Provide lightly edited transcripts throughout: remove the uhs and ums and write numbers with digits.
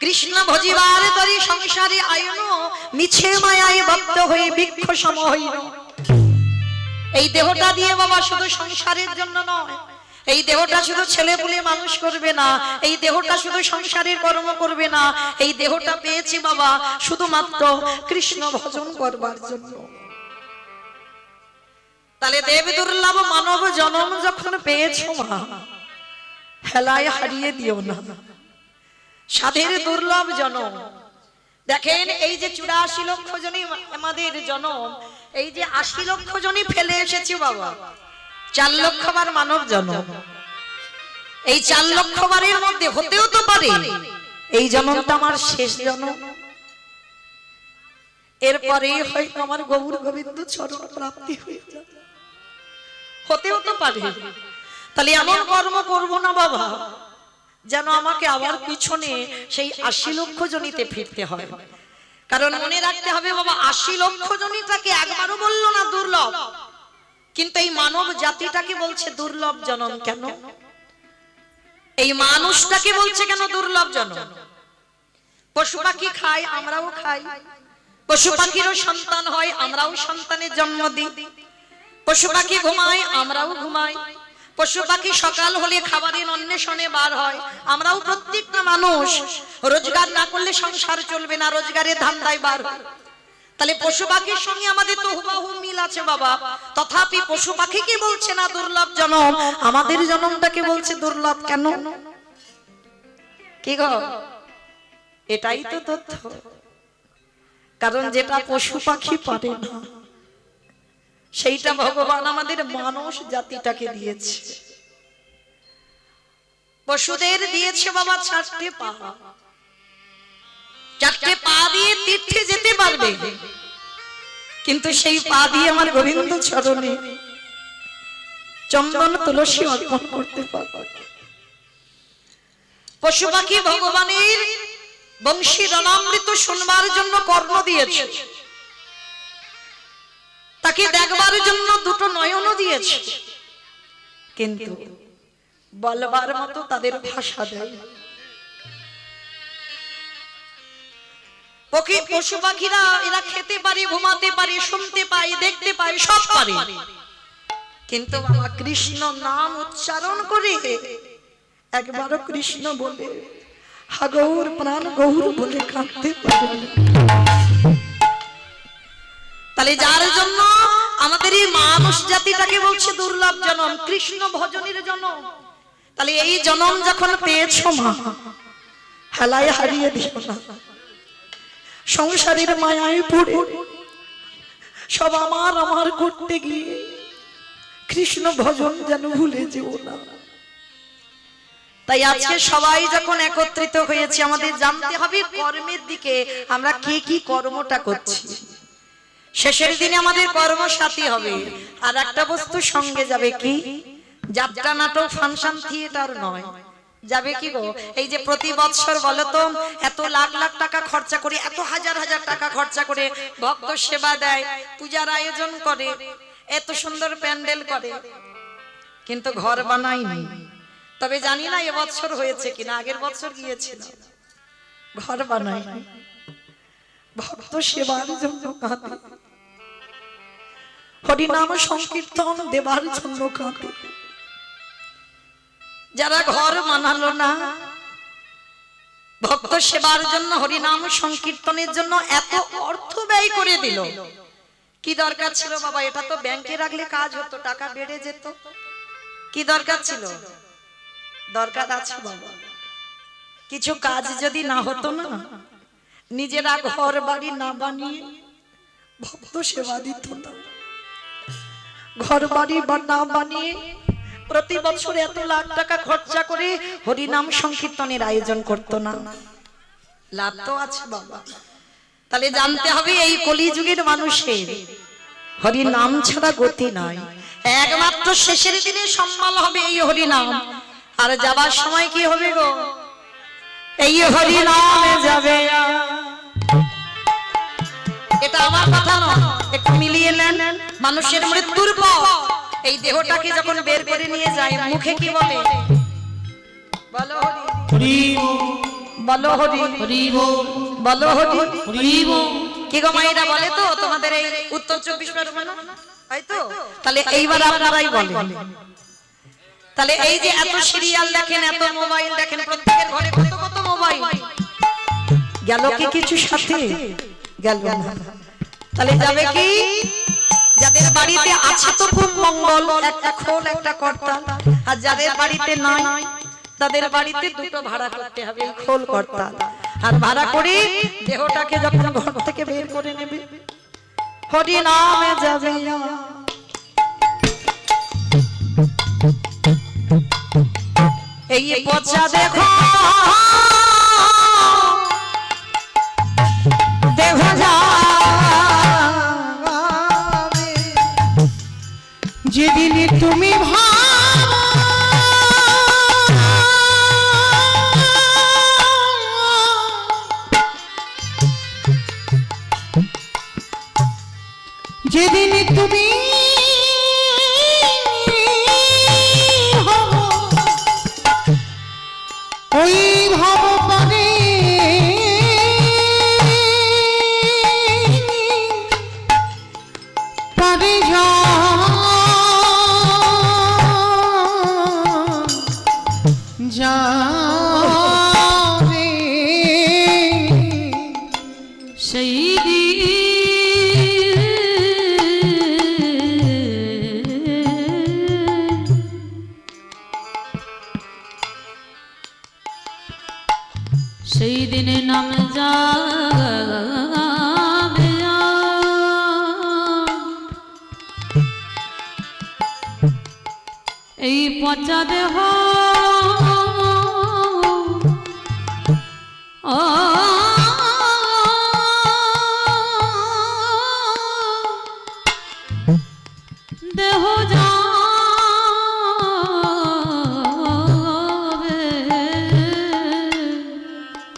কৃষ্ণ ভজিবার তরি সংসারে আয়ন মিছে মায়ায় বদ্ধ হয়ে বৃক্ষ সম হইল। এই দেহটা দিয়ে বাবা শুধু সংসারের জন্য নয়, এই দেহটা শুধু ছেলে পুলে মানুষ করবে না, এই দেহটা শুধু সংসারের কর্ম করবে না, এই দেহটা পেয়েছি বাবা শুধুমাত্র কৃষ্ণ ভজন করবার জন্য। তাহলে দেব দুর্লভ মানব জনম যখন পেয়েছো মা, হেলায় হারিয়ে দিও না সাধের দুর্লভ জনম। দেখেন এই যে 84 লক্ষ জনই আমাদের জনম, এই যে 80 লক্ষ জনই ফেলে এসেছি বাবা, 4 লক্ষ বার মানব জনম। এই 4 লক্ষ বারের মধ্যে হতেও তো পারে এই জনমটা আমার শেষ জনম, এরপরে হয়তো আমার গৌর গোবিন্দ চরণ প্রাপ্তি হয়ে যাবে, হতেও তো পারে। তাহলে এমন কর্ম করব না বাবা যেন আমাকে আবার পিছনে সেই 80 লক্ষ জনিতে ফিরতে হয়। কারণ মনে রাখতে হবে বাবা, 80 লক্ষ জনিটাকে একবারও বললো না দুর্লভ, কিন্তু এই মানব জাতিটাকে বলছে দুর্লভ জনম। কেন এই মানুষটাকে বলছে কেন দুর্লভ জনম? পশু পাখি খায়, আমরাও খাই, পশু পাখিরও সন্তান হয়, আমরাও সন্তানের জন্ম দিই, পশু পাখি ঘুমায়, আমরাও ঘুমাই, পশু পাখি সকাল হলে খাবারের অন্বেষণে বার হয়, আমরাও প্রত্যেকটা মানুষ রোজগার না করলে সংসার চলবে না, রোজগারের ধান্দায় বার হয়। তাহলে পশু পাখির সঙ্গে আমাদের তো হুবহু মিল আছে বাবা, তথাপি পশু পাখি কি বলছে না দুর্লভ জনম, আমাদের জনমটাকে বলছে দুর্লভ কেন? কি গো, এটাই তো তথ্য। কারণ যেটা পশু পাখি পারে না সেইটা ভগবান আমাদের মানুষ জাতিটাকে দিয়েছে। পশুদের দিয়েছে বাবা 4টে পা, 4টে পা দিয়ে তীর্থে যেতে পারবে, কিন্তু সেই পা দিয়ে আমার গোবিন্দ চরণে চন্দন তুলসী অর্পণ করতে পারবে। পশু পাখি ভগবানের বংশী রণামৃত শুনবার জন্য কর্ণ দিয়েছে, তাকে দেখবার জন্য 2টো নয়নও দিয়েছে, কিন্তু বলবার মতো তাদের ভাষা দেয়। পশু পাখিরা এরা খেতে পারে, ঘুমাতে পারে, শুনতে পায়, দেখতে পায়, সব পারে, কিন্তু বাবা কৃষ্ণ নাম উচ্চারণ করে একবারও কৃষ্ণ বলে হা গৌর প্রাণ গৌর বলে কাঁদতে পারে না। তাহলে যার জন্য আমাদের এই মানুষ জাতিটাকে বলছে দুর্লভ জনম, কৃষ্ণ ভজনের জনম। তাহলে এই জনম যখন পেয়েছো মা, হেলায় হারিয়ে দিও না, সংসারের মায়ায় পড়ে সব আমার আমার করতে গিয়ে কৃষ্ণ ভজন যেন ভুলে যেও না। তাই আজকে সবাই যখন একত্রিত হয়েছে, আমাদের জানতে হবে কর্মের দিকে আমরা কে কি কর্মটা করছি। শেষের দিনে আমাদের কর্মসাথী হবে, আর একটা বস্তু সঙ্গে যাবে, কি? যাত্রা, নাটক, ফাংশন, থিয়েটার নয়, যাবে কি গো? এই যে প্রতি বছর বলতো এত লাখ লাখ টাকা খরচা করে, এত হাজার হাজার টাকা খরচা করে ভক্ত সেবা দেয়, পূজার আয়োজন করে, এত সুন্দর প্যান্ডেল করে, কিন্তু ঘর বানায়নি। তবে জানি না এবছর হয়েছে কিনা, আগের বছর গিয়েছিল, ঘর বানায়নি, ভক্ত সেবার জন্য কাঁদে, হরিনাম সংকীর্তন দেবার জন্য কাঁদে। যারা ঘর বানালো না, ভক্ত সেবার জন্য, হরিনাম সংকীর্তনের জন্য এত অর্থ ব্যয় করে দিল, কি দরকার ছিল বাবা? এটা তো ব্যাংকে রাখলে কাজ হতো, টাকা বেড়ে যেত, কি দরকার ছিল? দরকার আছে বাবা। কিছু কাজ যদি না হতো না, নিজেরা ঘর বাড়ি না বানিয়ে ভক্ত সেবা দিত না, ঘর বাড়ি না বানিয়ে প্রতি বছর এত লাখ টাকা খরচা করে হরিনাম সংকীর্তনের আয়োজন করতো না, লাভ তো আছে বাবা। তাহলে জানতে হবে এই কলিযুগের মানুষের হরিনাম ছাড়া গতি নাই, একমাত্র শেষের দিনে সম্মান হবে এই হরিনাম, আর যাবার সময় কি হবে গো? এই হরিনামে যাবে। এটা আমার কথা নয়, একটু মিলিয়ে নেন। মানুষের মৃত্যুর পর এই দেহটাকে যখন বের করে নিয়ে যায়, মুখে কি বলে? বলো হরি বলো হরি হরি বল, বলো হরি হরি বল। কি গো মায়েরা বলে তো তোমাদের এই উত্তর 24 পরগনা তাই তো? তাহলে এইবার আপনারাই বলেন। তাহলে এই যে এত সিরিয়াল দেখেন, এত মোবাইল দেখেন, প্রত্যেকের ঘরে কত কত মোবাইল, গেল কি কিছু সাথে? গেল না। তাহলে যাবে কি? যাদের বাড়িতে আছে তো খুব মঙ্গল, একটা খোল একটা কর্তাল, আর যাদের বাড়িতে নাই তাদের বাড়িতে দুটো ভাড়া করতে হবে, খোল কর্তাল। আর ভাড়া করে দেহটাকে যখন ঘর থেকে বের করে নেবে, হরি নামে যাবে। এই পচা দেখো দেহ যাবে, যেদিন তুমি যেদিন তুমি ওই ভাব পারে পারে যাবে সেই সেই দিনে নাম যাবে এই পচা দেহ দেহ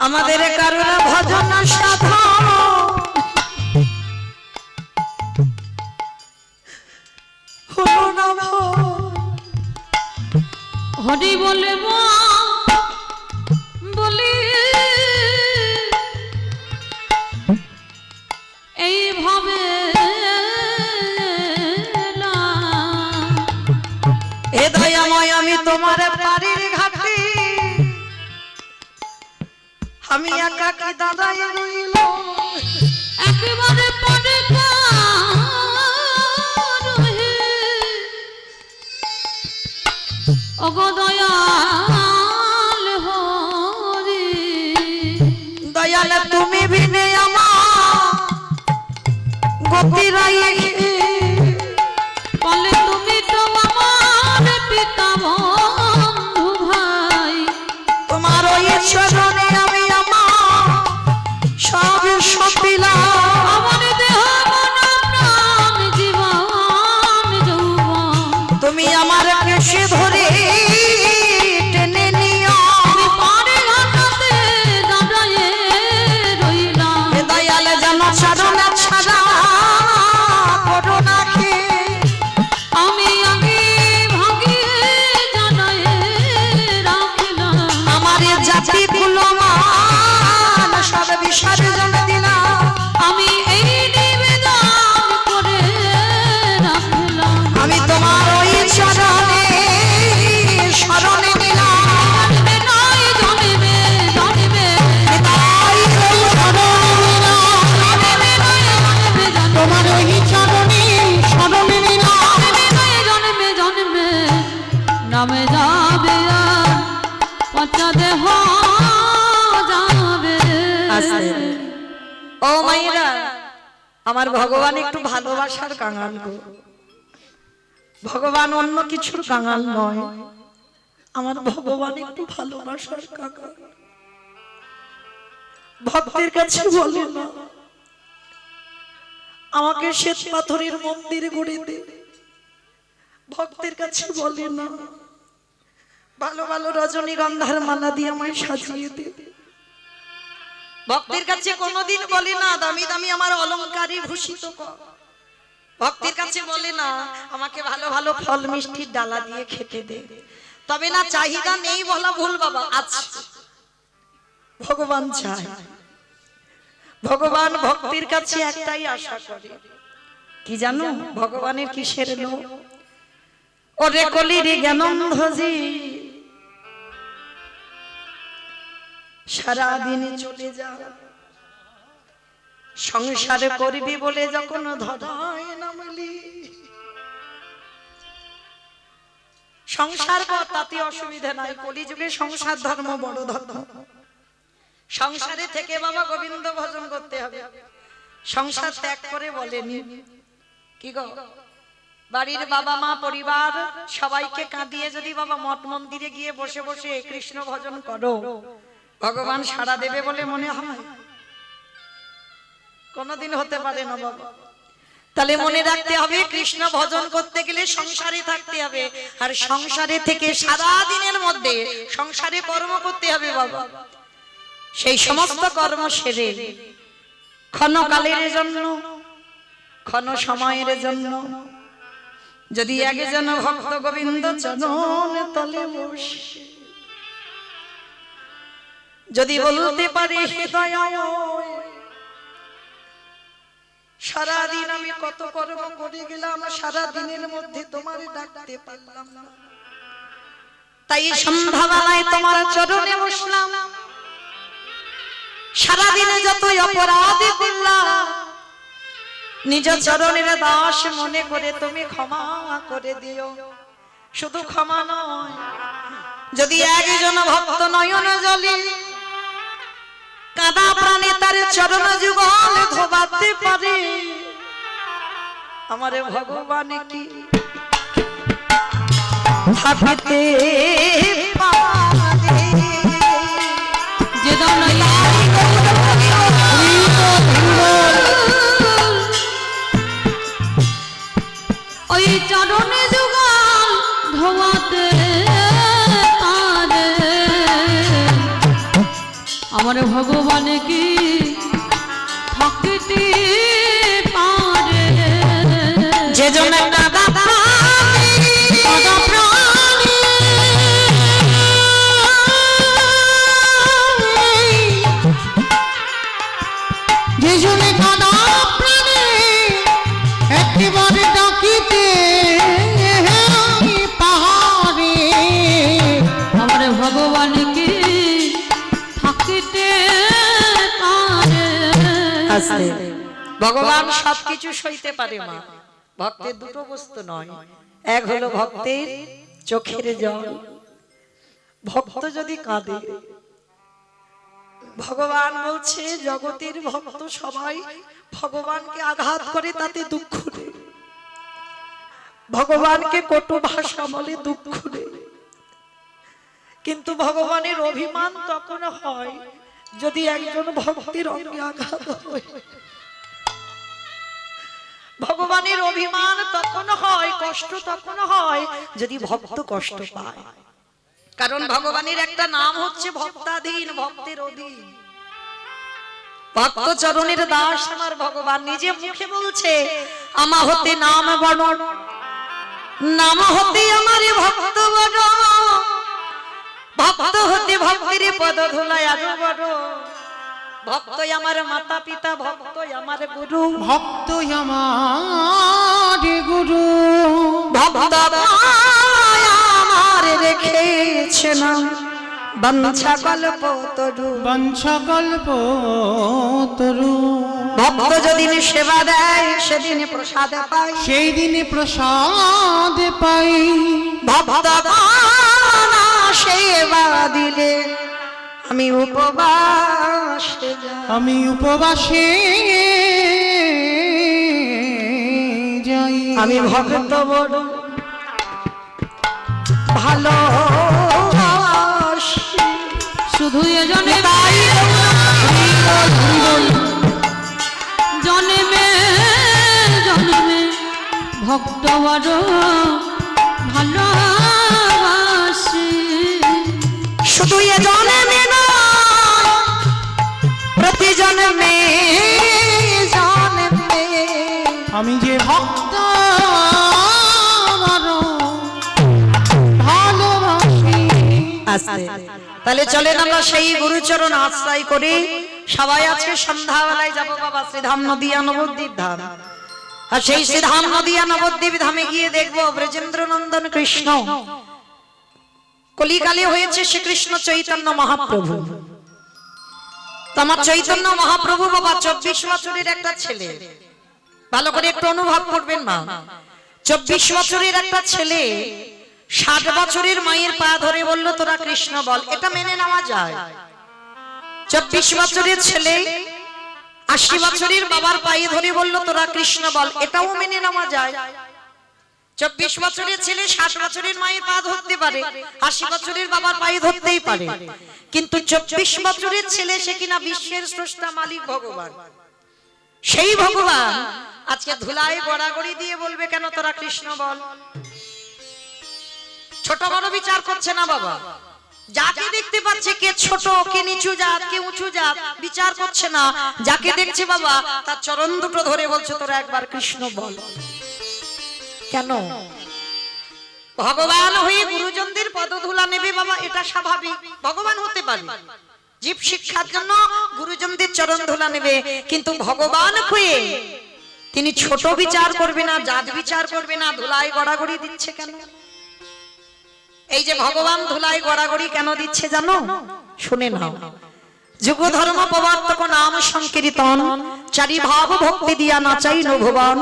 আমাদের কারণ ভজন সাধন হলো না হরি বলে বলি এইভাবে এ দয়াময় আমি তোমার বাড়ির ঘাটে আমি একা কি দাদাই রইল, একেবারে পরে ওগো দয়াল হরি দয়াল তুমি বিনে আমার গতি রাই, বলে তুমি তো আমার পিতা বন্ধু ভাই, তোমার ওই চরণে আমি আমার সব সপিলাম। আমার দেহ মন প্রাণ জীবন যৌবন তুমি আমার কেশে ধরে টেনে নিও, আমি পারে ঘাটাতে দাঁড়ায়ে রইলাম, এ দয়াল যেন চরণে ছাড়া করো না খে, আমি আগে ভাগিয়ে জানায়ে রাখলাম, আমার জাতি কুলমান সব বিসর্জন দিলাম, আমি এই নিবেদন করে রাখলাম, আমি তোমার ওই চরণে শরণে নিলাম, নয় জন্মে জন্মে তাই ওই শরণে নিলাম, তোমার ওই চরণে শরণে নিলাম। জন্মে জন্মে নামে যাবে আর পচা দেহ যাবে। ও মায়েরা, আমার ভগবান একটু ভালোবাসার কাঙাল গো, ভগবান অন্য কিছুর কাঙাল নয়, আমার ভগবান একটু ভালোবাসার কাঙাল। ভক্তের কাছে বলে না আমাকে শ্বেত পাথরের মন্দিরে গড়ে দে, ভক্তের কাছে বলে না ভালো ভালো রজনীগন্ধার মালা দিয়ে আমায় সাজিয়ে দে, ভক্তের কাছে কোনোদিন বলে না দামি দামি আমার অলংকারে ভূষিত কর, ভক্তের কাছে বলে না আমাকে ভালো ভালো ফল মিষ্টির ডালা দিয়ে খেতে দে, তবে না চাহিদা নেই বলা ভুল বাবা, আছে ভগবান চায়, ভগবান ভক্তির কাছে একটাই আশা করে, কি জানো ভগবানের কিসের লোভ? ওরে কলির জ্ঞানন্ধজি সারাদিন চলে যা, সংসারে করবি বলে যখন ধরায় নামলি, সংসার কর তাতে অসুবিধা নাই, কলিযুগে সংসার ধর্ম বড় ধর্ম। সংসারে থেকে বাবা গোবিন্দ ভজন করতে হবে, সংসার ত্যাগ করে বলেনি কি গো, বাড়ির বাবা মা পরিবার সবাইকে কাঁদিয়ে যদি বাবা মঠ মন্দিরে গিয়ে বসে বসে কৃষ্ণ ভজন করো, ভগবান সাড়া দেবে বলে মনে হয়? কোনদিন হতে পারে না বাবা। তাহলে মনে রাখতে হবে কৃষ্ণ ভজন করতে গেলে সংসারে থাকতে হবে, আর সংসারে থেকে সারা দিনের মধ্যে সংসারে কর্ম করতে হবে বাবা। সেই সমস্ত কর্ম সেরে ক্ষণকালের জন্য, ক্ষণ সময়ের জন্য যদি একজন ভক্ত গোবিন্দ চরণ তলে বসে যদি বলতে পারে হৃদয় সারাদিন আমি কত কর্ম করে গেলাম, সারা দিনের মধ্যে তোমার ডাকতে পারলাম না, তাই সন্ধ্যাবেলায় তোমার চরণে বসলাম, সারাদিনে যতই অপরাধ করলাম নিজ চরণের দাস মনে করে তুমি ক্ষমা করে দিও। শুধু ক্ষমা নয়, যদি একজন ভক্ত নয়ন জলে কাদা প্রাণে তার চরণ যুগল ধোবাতে পারে, আমারে ভগবান কি থাকতে পারে? যে ওই চরণে যুগল ধোয়াতে পারে, আমার ভগবান কি থাকতে পারে? যে জন্য কাদা প্রাণী যে জন্য কাদা প্রাণী একেবারে ডাকিতে পাহাড়ে, আমার ভগবান কি থাকতে পারে? ভগবান সবকিছু সইতে পারে মা, ভক্তের দুটো বস্তু নয়, এক হলো ভক্তের চোখের জল, ভক্ত যদি কাঁদে, ভগবান বলছে জগতের ভক্ত সবাই ভগবানকে আঘাত করে তাতে দুঃখ নেই, ভগবানকে কটু ভাষা বলে দুঃখ নেই, কিন্তু ভগবানের অভিমান তখন হয় যদি একজন ভক্তের অঙ্গে আঘাত হয়, ভগবানের অভিমান তখন হয়, কষ্ট তখন হয় যদি ভক্ত কষ্ট পায়, কারণ ভগবানের একটা নাম হচ্ছে ভক্তাধীন, ভক্তের অধীন, ভক্ত চরণের দাস আমার ভগবান নিজে মুখে বলছে আমা হতে নাম বড়, নাম হতে আমার ভক্ত বড়, ভক্ত হতে ভক্তের পদ ধুলায় আরো বড়, ভক্ত আমার মাতা পিতা, ভক্ত আমার গুরু, ভক্ত আমার গুরু, ভক্ত আমার রেখেছে না বাঞ্ছা কল্প তরু, বাঞ্ছা কল্প তরু, ভক্ত যেদিন সেবা দেয় সেদিন প্রসাদ পায়, সেই দিনে প্রসাদ পাই, ভক্ত সেবা দিলে আমি উপবাসে যাই, আমি উপবাসে যাই, আমি ভক্ত বড় ভালো শুধু এজনে জন্মে জন্মে ভক্ত বড় ভালোবাসি, শুধু এ জন্মে প্রতি জন্মে জন্মে আমি যে ভক্ত বড় ভালোবাসি। আস্তে তাহলে চলেন আমরা সেই গুরুচরণ আশ্রয় করে সবাই আজকে সন্ধ্যাবেলায় যাবো বাবা শ্রীধাম নদিয়া নবদ্বীপ ধাম। আর সেই শ্রীধাম নদিয়া নবদ্বীপ ধামে গিয়ে দেখবো ব্রজেন্দ্র নন্দন কৃষ্ণ কলিকালে হয়েছে শ্রীকৃষ্ণ চৈতন্য মহাপ্রভু। তোমার চৈতন্য মহাপ্রভু বাবা 24 বছরের একটা ছেলে, ভালো করে একটু অনুভব করবেন মা। 24 বছরের একটা ছেলে 60 বছরের মায়ের পা ধরে বলল তোরা কৃষ্ণ বল, এটা মেনে নেওয়া যায়। 24 বছরের ছেলে 80 বছরের বাবার পায়ে ধরে বলল তোরা কৃষ্ণ বল, এটাও মেনে নেওয়া যায়। 24 বছরের ছেলে 60 বছরের মায়ের পা ধরতে পারে, 80 বছরের বাবার পায়ে ধরতেই পারে, কিন্তু 24 বছরের ছেলে সে কিনা বিশ্বের স্রষ্টা মালিক ভগবান। সেই ভগবান আজকে ধুলায় গড়াগড়ি দিয়ে বলবে কেন তোরা কৃষ্ণ বল। ছোট বড় বিচার করছে না বাবা, যাকে দেখতে পাচ্ছে কে ছোট কে নিচু জাত কে উঁচু জাত বিচার করছে না, যাকে দেখছে বাবা তার চরণ দুটো ধরে বলছে তোরা একবার কৃষ্ণ বল। কেন? ভগবান হয়ে গুরুজনদের পদধূলা নেবে বাবা, এটা স্বাভাবিক, ভগবান হতে পারে। জীব শিক্ষার জন্য গুরুজনদের চরণ ধুলা নেবে, কিন্তু ভগবান হয়ে তিনি ছোট বিচার করবে না, জাত বিচার করবে না, ধুলায় গড়াগড়ি দিচ্ছে কেন? এই যে ভগবান ধুলায় গড়াগড়ি কেন দিচ্ছে জানো? শুনে নাও। যুগ ধর্ম প্রবর্তক নাম সংকীর্তন, চারি ভাব ভক্তি দিয়া নাচাই ভুবন,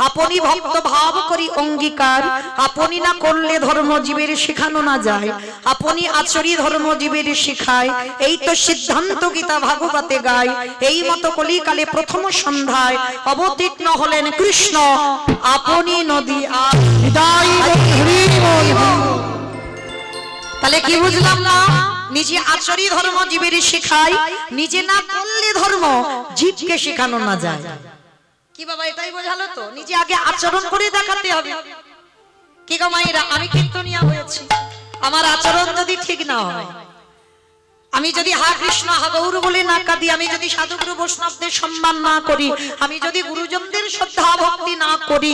আপনি ভক্ত ভাব করি অঙ্গীকার, আপনি না করলে ধর্ম জীবের শিখানো না যায়, আপনি আচরি ধর্ম জীবের শিখায়, এই তো সিদ্ধান্ত গীতা ভাগবতে গায়। এই মতো কলিকালে প্রথম সন্ধ্যায় অবতীর্ণ হলেন কৃষ্ণ, আপনি নদী আর তাহলে কি বুঝলাম না? নিজে আচরি ধর্ম জীবের শিখায়, নিজে না করলে ধর্ম জীবকে শেখানো না যায়। কি বাবা এটাই বোঝালো তো? নিজে আগে আচরণ করে দেখাতে হবে। কি গো মায়েরা, আমি কীর্তনিয়া হয়েছি, আমার আচরণ যদি ঠিক না হয়, আমি যদি হা কৃষ্ণ হা গৌর বলে না কাঁদি, আমি যদি সাধুগুরু বৈষ্ণবদের সম্মান না করি, আমি যদি গুরুজনদের শ্রদ্ধা ভক্তি না করি,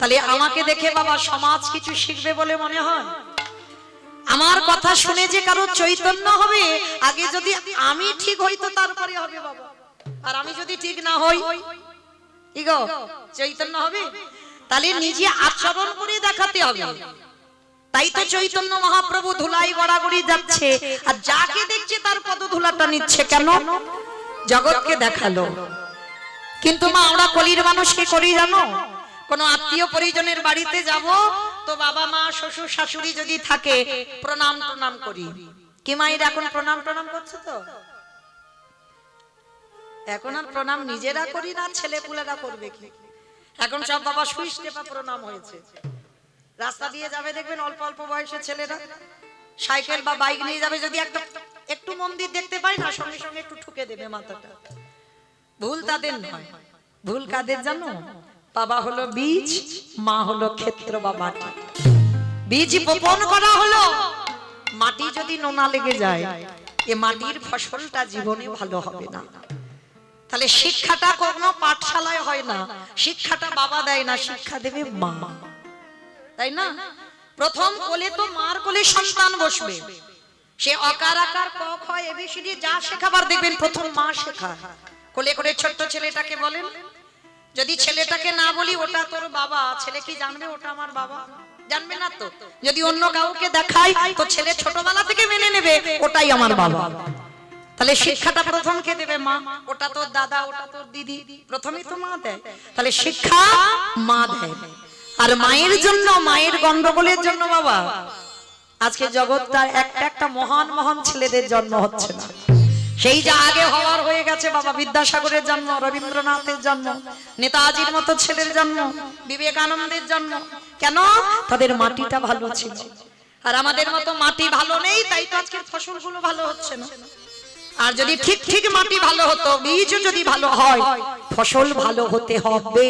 তাহলে আমাকে দেখে বাবা সমাজ কিছু শিখবে বলে মনে হয়? আমার কথা শুনে যে কারো চৈতন্য হবে, আগে যদি আমি ঠিক হই তো তারপরে হবে বাবা। আর আমি যদি ঠিক না হই, কি গো চৈতন্য হবে? তাহলে নিজে আচরণ করে দেখাতে হবে। তাই তো চৈতন্য মহাপ্রভু ধুলাই গড়াগড়ি যাচ্ছে, আর যাকে দেখছে তার পদধূলাটা নিচ্ছে কেন? জগৎকে দেখালো। কিন্তু মা আমরা কলির মানুষ কি করি জানো? কোন আত্মীয় পরিজনের বাড়িতে যাব তো বাবা মা শ্বশুর শাশুড়ি যদি থাকে প্রণাম প্রণাম করি। কি মায়ের এখন প্রণাম প্রণাম করছে তো? এখন আর প্রণাম নিজেরা করি না, ছেলে পুলেরা করবে কি? এখন সব বাবা সুইচ টেপা প্রণাম হয়েছে। রাস্তা দিয়ে যাবে দেখবেন অল্প অল্প বয়সের ছেলেরা সাইকেল বা বাইক নিয়ে যাবে, যদি একটু মন্দির দেখতে পাই না সঙ্গে সঙ্গে একটু ঠুকে দেবে মাথাটা। ভুল তাদের নয়, ভুল কাদের জানো? বাবা হলো বীজ, মা হলো ক্ষেত্র বা মাটি। বীজ বপন করা হলো, মাটি যদি নোনা লেগে যায় এ মাটির ফসলটা জীবনে ভালো হবে না। তাহলে শিক্ষাটা কোনো পাঠশালায় হয় না, শিক্ষাটা বাবা দেয় না, শিক্ষা দেবে মা, তাই না? প্রথম কোলে তো মার কোলে সন্তান বসবে, সে অকার আকার ক খ এবিসিডি যা শেখাবার দেখবেন প্রথম মা শেখায়। কোলে করে ছোট্ট ছেলেটাকে বলেন, যদি ছেলেটাকে না বলি ওটা তোর বাবা, ছেলে কি জানবে ওটা আমার বাবা? জানবে না তো। যদি অন্য কাউকে দেখাই তো ছেলে ছোটবেলা থেকে মেনে নেবে ওটাই আমার বাবা। তাহলে শিক্ষাটা প্রথম কে দেবে? মা। ওটা তোর দাদা, ওটা তোর দিদি, প্রথমেই তো মা দেয়। তাহলে শিক্ষা মা দেয়। আর মায়ের জন্য, মায়ের গন্ডগোলের জন্য বাবা আজকে জগৎটার একটা একটা মহান মহান ছেলেদের জন্ম হচ্ছে না। সেই যা আগে হওয়ার হয়ে গেছে বাবা, বিদ্যাসাগরের জন্ম, রবীন্দ্রনাথের জন্ম, নেতাজির মতো ছেলের জন্ম, বিবেকানন্দের জন্ম। কেন? তাদের মাটিটা ভালো ছিল। আর আমাদের মতো মাটি ভালো নেই, তাই তো আজকের ফসলগুলো ভালো হচ্ছে না। আর যদি ঠিক ঠিক মাটি ভালো হতো, বীজ যদি ভালো হয়, ফসল ভালো হতে হবে।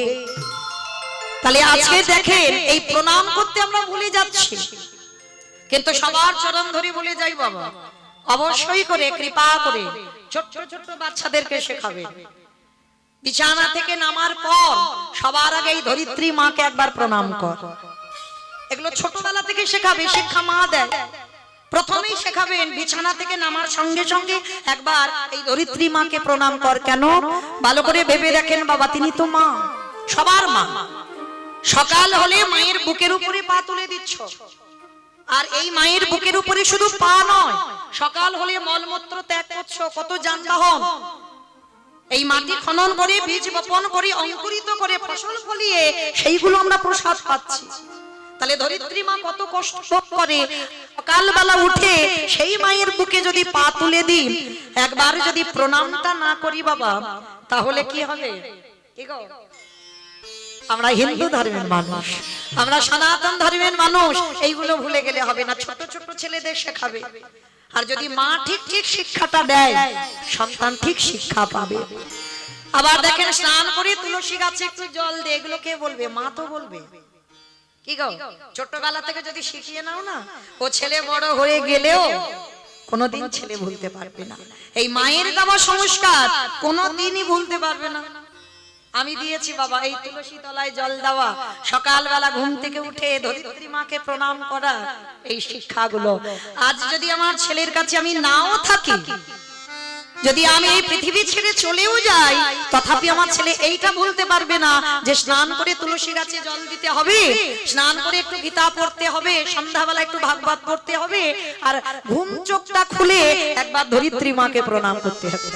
তাহলে আজকে দেখেন এই প্রণাম করতে আমরা ভুলে যাচ্ছি, কিন্তু সবার চরণ ধরে বলে যাই বাবা অবশ্যই করে কৃপা করে ছোট্ট ছোট্ট বাচ্চাদেরকে শেখাবে। বিছানা থেকে নামার পর সবার আগে এই ধরিত্রী মাকে একবার প্রণাম কর। এগুলো ছোটবেলা থেকে শেখাবে, শিক্ষা মা দেয়। প্রথমেই শেখাবেন বিছানা থেকে নামার সঙ্গে সঙ্গে একবার এই ধরিত্রী মাকে প্রণাম কর। কেন? ভালো করে ভেবে দেখেন বাবা, তিনি তো মা, সবার মা। সকাল হলে মায়ের বুকের উপরে পা তুলে দিচ্ছ, আর এই মায়ের বুকের উপরে শুধু পা নয়, সকাল হলে মলমূত্র ত্যাগ করছো। কত যানবাহন এই মাটি খনন করে, বীজ বপন করে, অঙ্কুরিত করে, ফসল ফলিয়ে সেইগুলো আমরা প্রসাদ পাচ্ছি। তাহলে ধরিত্রী মা কত কষ্ট করে, সকালবেলা উঠে সেই মায়ের বুকে যদি পা তুলে দিই, একবার যদি প্রণামটা না করি বাবা, তাহলে কি হবে? কি গো, আমরা হিন্দু ধর্মের মানুষ, আমরা সনাতন ধর্মের মানুষ, এইগুলো ভুলে গেলে হবে না। ছোট ছোট ছেলেদের শেখাবে, আর যদি মা ঠিক ঠিক শিক্ষাটা দেয়, সন্তান ঠিক শিক্ষা পাবে। আবার দেখেন, স্নান করে তুলসী গাছে একটু জল দে, এগুলো কে বলবে? মা তো বলবে। কি গো, ছোটবেলা থেকে যদি শিখিয়ে নাও না, ও ছেলে বড় হয়ে গেলেও কোনোদিন ছেলে ভুলতে পারবে না। এই মায়ের দেওয়া সংস্কার কোনোদিনই ভুলতে পারবে না। আমি দিয়েছি বাবা এই তুলসী তলায় জল দেওয়া, সকালবেলা ঘুম থেকে উঠে ধরিত্রী মাকে প্রণাম করা, এই শিক্ষাগুলো আজ যদি আমার ছেলের কাছে আমি নাও থাকি, যদি আমি এই পৃথিবী ছেড়ে চলেও যাই, তথাপি আমার ছেলে এইটা ভুলতে পারবে না যে স্নান করে তুলসী গাছে জল দিতে হবে, স্নান করে একটু গীতা পড়তে হবে, সন্ধ্যাবেলা একটু ভাগবত পড়তে হবে, আর ঘুম চোখটা খুলে একবার ধরিত্রী মাকে প্রণাম করতে হবে।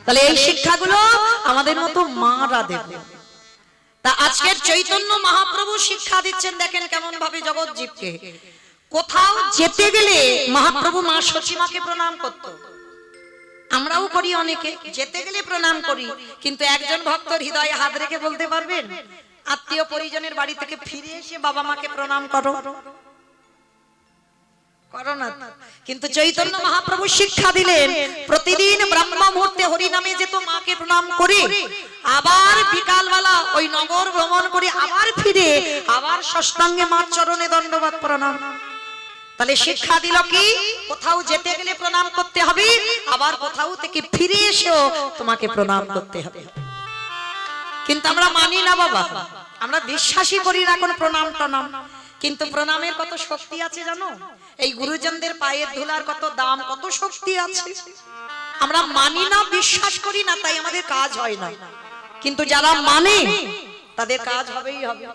তাহলে এই শিক্ষাগুলো আমাদের মতো মারা দেবে। তা আজকের চৈতন্য মহাপ্রভু শিক্ষা দিচ্ছেন, দেখেন কেমন ভাবে জগৎ জীবকে। কোথাও যেতে গেলে মহাপ্রভু মা সচিমাকে প্রণাম করত, আমরাও করি, অনেকে যেতে গেলে প্রণাম করি, কিন্তু একজন ভক্তর হৃদয়ে হাত রেখে বলতে পারবেন আত্মীয় পরিজনের বাড়ি থেকে ফিরে এসে বাবা মাকে প্রণাম করো? করো না। কিন্তু চৈতন্য মহাপ্রভু শিক্ষা দিলেন, প্রতিদিন ব্রহ্ম মুহূর্তে হরি নামে যেত মাকে প্রণাম করে, আবার বিকালবেলা ওই নগর ভ্রমণ করে আবার ফিরে আবার ষষ্ঠাঙ্গে মার চরণে দণ্ডবাদ প্রণাম। তাহলে শিক্ষা দিল কি, কোথাও যেতে গেলে প্রণাম করতে হবে, আবার কোথাও থেকে ফিরে এসেও তোমাকে প্রণাম করতে হবে। কিন্তু আমরা মানি না বাবা, আমরা বিশ্বাসই করি না কোন প্রণাম টনাম। কিন্তু প্রণামের কত শক্তি আছে জানো? এই গুরুজনদের পায়ের ধুলার কত দাম, কত শক্তি আছে। আমরা মানি না, বিশ্বাস করি না, তাই আমাদের কাজ হয় না। কিন্তু যারা মানে তাদের কাজ হবেই হবে।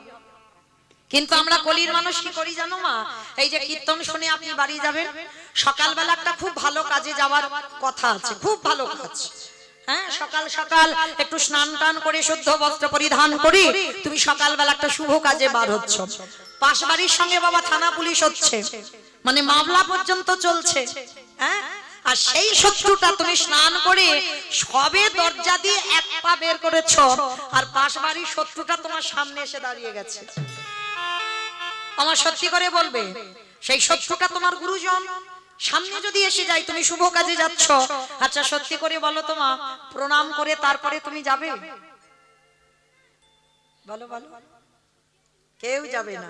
কিন্তু আমরা কলির মানুষ কি করি জানো মা? এই যে কীর্তন শুনে আপনি বাড়ি যাবেন, সকালবেলা একটা খুব ভালো কাজে যাওয়ার কথা আছে, খুব ভালো কাজ। হ্যাঁ, সকাল সকাল একটু স্নান টান করে শুদ্ধ বস্ত্র পরিধান করে তুমি সকালবেলা একটা শুভ কাজে বার হচ্ছ। পাশ বাড়ির সঙ্গে বাবা থানা পুলিশ হচ্ছে, মানে মামলা পর্যন্ত চলছে। হ্যাঁ, আর সেই শত্রুটা তুমি স্নান করে সবে দরজা দিয়ে এক পা বের করেছো, আর পাশ বাড়ির শত্রুটা তোমার সামনে এসে দাঁড়িয়ে গেছে। আমার সত্যি করে বলবে, সেই শত্রুটা তোমার গুরুজন, সামনে যদি এসে যায়, তুমি শুভ কাজে যাচ্ছ, আচ্ছা সত্যি করে বলো তো মা, প্রণাম করে তারপরে তুমি যাবে? বলো বলো, কেউ যাবে না।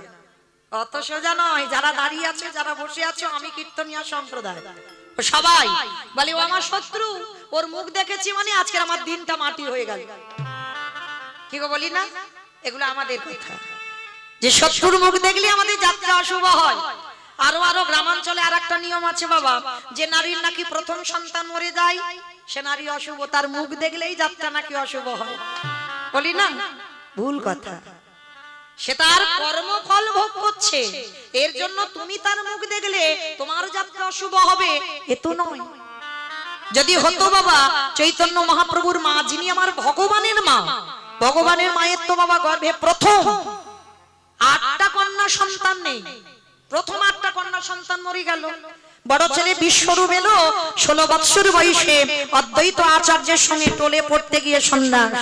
অত সোজা নয়। যারা দাঁড়িয়ে আছে, যারা বসে আছো, আমি কীর্তনিয়া সম্প্রদায়, সবাই বলে ও আমার শত্রু, ওর মুখ দেখেছি মানে আজকের আমার দিনটা মাটি হয়ে গেল। কি গো বলি না? এগুলো আমাদের কথা, যে শত্রুর মুখ দেখলে আমাদের যাত্রা অশুভ হয়। আরো আরো গ্রামাঞ্চলে আর একটা নিয়ম আছে বাবা, যে নারীর নাকি প্রথম সন্তান মরে যায়, সে নারী অশুভ, তার মুখ দেখলেই যাত্রা নাকি অশুভ হয়। বলি না? ভুল কথা। সে তার কর্মফল ভোগ করছে, এর জন্য তুমি তার মুখ দেখলে তোমার যাত্রা অশুভ হবে, এ তো নয়। যদি হতো বাবা চৈতন্য মহাপ্রভুর মা, যিনি আমার ভগবানের মা, ভগবানের মায়ের তো বাবা গর্ভে প্রথম 8টা কন্যা সন্তান নেই, প্রথম 8টা কন্যা সন্তান মরে গেল। বড় ছেলে বিশ্বরূপ এলো 16 বৎসর বয়সে অদ্বৈত আচার্যের সঙ্গে টোলে পড়তে গিয়ে সন্ন্যাস।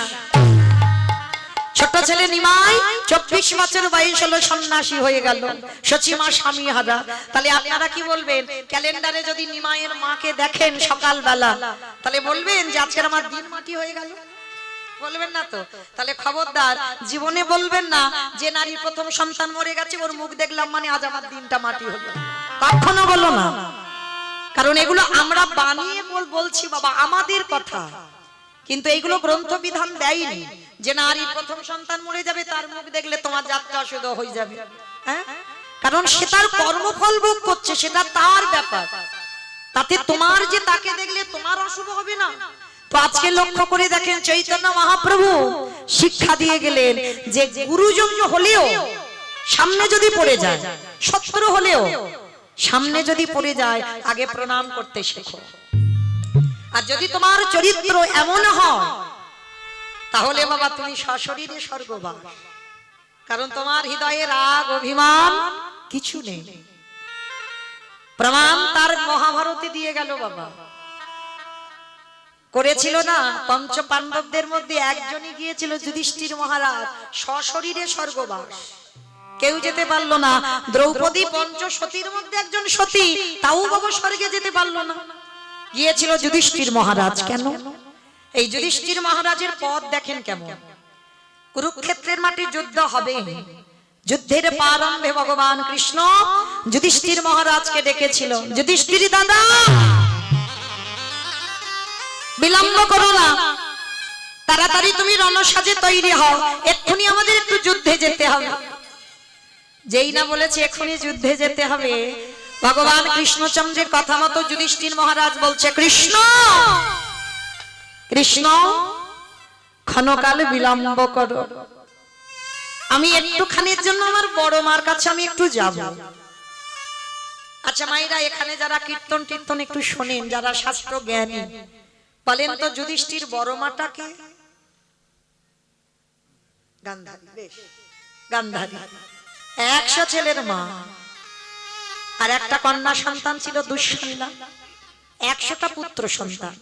ছোট ছেলে নিমাই 24 বছর বয়স হলো, সন্ন্যাসী হয়ে গেল। সচিমা স্বামী হারা। তাহলে আপনারা কি বলবেন? ক্যালেন্ডারে যদি নিমাইয়ের মাকে দেখেন সকালবেলা, তাহলে বলবেন যে আজকে আমার দিন মাটি হয়ে গেল? বলবেন না তো। তাহলে খবরদার জীবনে বলবেন না যে নারীর প্রথম সন্তান মরে গেছে, ওর মুখ দেখলাম মানে আজ আমার দিনটা মাটি হলো। কখনো বলো না, কারণ এগুলো আমরা বানিয়ে বলছি বাবা, আমাদের কথা। কিন্তু এইগুলো গ্রন্থ বিধান দেয়নি যে নারীর প্রথম সন্তান মরে যাবে, তার মুখ দেখলে তোমার যাত্রা অশুভ হয়ে যাবে। হ্যাঁ, কারণ সে তার কর্মফল ভোগ করছে, সেটা তার ব্যাপার। তাতে তোমার যে তাকে দেখলে তোমার অশুভ হবে না। তো আজকে লক্ষ্য করে দেখেন, চৈতন্য মহাপ্রভু শিক্ষা দিয়ে গেলেন যে গুরুজন হলেও সামনে যদি পড়ে যায়, শত্রু হলেও সামনে যদি পড়ে যায়, আগে প্রণাম করতে শেখো। আর যদি তোমার চরিত্র এমন হয়, তাহলে বাবা তুমি সশরীরে স্বর্গবাস। কারণ তোমার হৃদয়ে রাগ অভিমান কিছু নেই। প্রমাণ তার মহাভারতে দিয়ে গেল বাবা। করেছিল না, পঞ্চ পাণ্ডবদের মধ্যে একজনই গিয়েছিল, যুধিষ্ঠির মহারাজ, সশরীরে স্বর্গবাস। কেউ যেতে পারলো না। দ্রৌপদী পঞ্চসতীর মধ্যে একজন সতী, তাও বাবা স্বর্গে যেতে পারলো না, গিয়েছিল যুধিষ্ঠির মহারাজ। কেন? এই যুধিষ্ঠির মহারাজের পদ দেখেন কেমন। কুরুক্ষেত্রের মাঠে যুদ্ধ হবে, যুদ্ধের প্রারম্ভে ভগবান কৃষ্ণ যুধিষ্ঠির মহারাজকে ডেকেছিল, যুধিষ্ঠির দাদা বিলম্ব করো না, তাড়াতাড়ি তুমি রণসাজে তৈরি হও, এক্ষুনি আমাদের একটু যুদ্ধে যেতে হবে। যেই না বলেছে এক্ষুনি যুদ্ধে যেতে হবে, ভগবান কৃষ্ণচন্দ্রের কথা মতো যুধিষ্ঠির মহারাজ বলছে, কৃষ্ণ কৃষ্ণ ক্ষণকাল বিলম্ব করো, আমি একটুখানির জন্য আমার বড় মার কাছে আমি একটু যাব। আচ্ছা মায়েরা, এখানে যারা কীর্তন টীর্তন একটু শোনেন, যারা শাস্ত্র জ্ঞানী, বলেন তো যুধিষ্ঠির বড় মাটাকে? গান্ধারী। বেশ, গান্ধারী 100 ছেলের মা, আর একটা কন্যা সন্তান ছিল দুঃশালা, 100টা পুত্র সন্তান।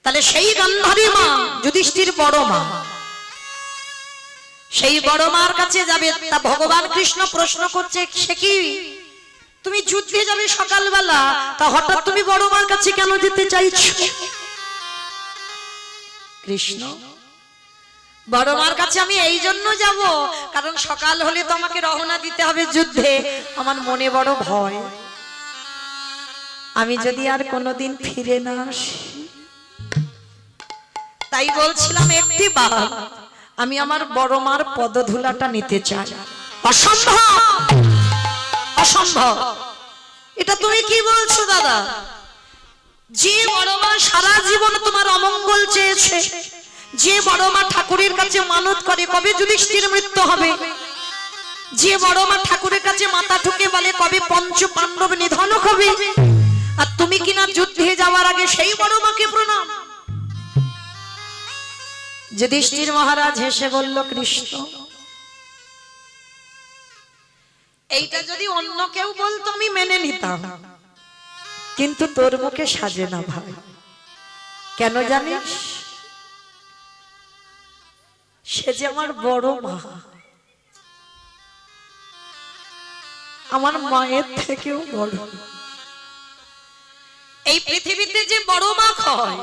তাহলে সেই গান্ধারী মা যুধিষ্ঠির বড় মা, সেই বড় মার কাছে যাবে। তা ভগবান কৃষ্ণ প্রশ্ন করছে, সে কি তুমি যুদ্ধে যাবে সকালবেলা, তা হঠাৎ তুমি বড় মার কাছে কেন যেতে চাইছো? কৃষ্ণ, বড় মার কাছে আমি এই জন্য যাব, কারণ সকাল হলে তো আমাকে রওনা দিতে হবে যুদ্ধে, আমার মনে বড় ভয়, আমি যদি আর কোনোদিন ফিরে না আসি। তাই বলছিলাম একটি বার আমি আমার বড় মার পদধূলাটা নিতে চাই। অসম্ভব, অসম্ভব। এটা তুমি কি বলছো দাদা? যে বড় মা সারা জীবন তোমার অমঙ্গল চেয়েছে, যে বড় মা ঠাকুরের কাছে মানত করে কবে যুধিষ্ঠির মৃত্যু হবে, যে বড় মা ঠাকুরের কাছে মাথা ঠুকে বলে কবে পঞ্চ পাণ্ডব নিধন হবে, আর তুমি কিনা যুদ্ধে যাওয়ার আগে সেই বড় মাকে প্রণাম। যুধিষ্ঠির মহারাজ হেসে বলল, কৃষ্ণ এইটা যদি অন্য কেউ বলতো আমি মেনে নিতাম, কিন্তু তোর মুখে সাজে না ভাই। কেন জানিস? সে যে আমার বড় মা, আমার মায়ের থেকেও বড়। এই পৃথিবীতে যে বড় মা হয়,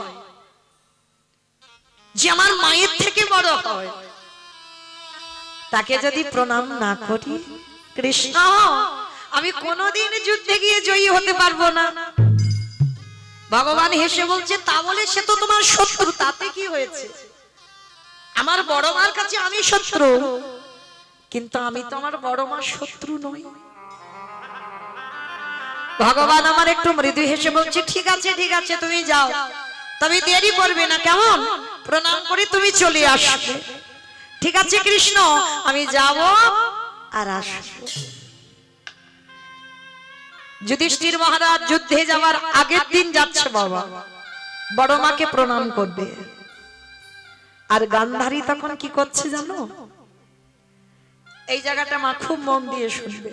যে আমার মায়ের থেকে বড় হয়, তাকে যদি প্রণাম না করি, কৃষ্ণ আমি কোনোদিন যুদ্ধে গিয়ে জয়ী হতে পারবো না। ভগবান হেসে বলছে, তা বলে সে তো তোমার শত্রু, তাতে কি হয়েছে? আমার বড় মার কাছে আমি শত্রু, কিন্তু আমি তো আমার বড় মার শত্রু নই। ভগবান আমার একটু মৃদু হেসে বলছে, ঠিক আছে ঠিক আছে, তুমি যাও, তবে দেরি করবে না, কেমন? প্রণাম করে তুমি চলে আসবে। ঠিক আছে কৃষ্ণ, আমি যাব আর আসবো। যুধিষ্ঠির মহারাজ যুদ্ধে যাওয়ার আগের দিন যাচ্ছে বাবা, বড় মাকে প্রণাম করবে। আর গান্ধারী তখন কি করছে জানো? এই জায়গাটা মা খুব মন দিয়ে শুনবে।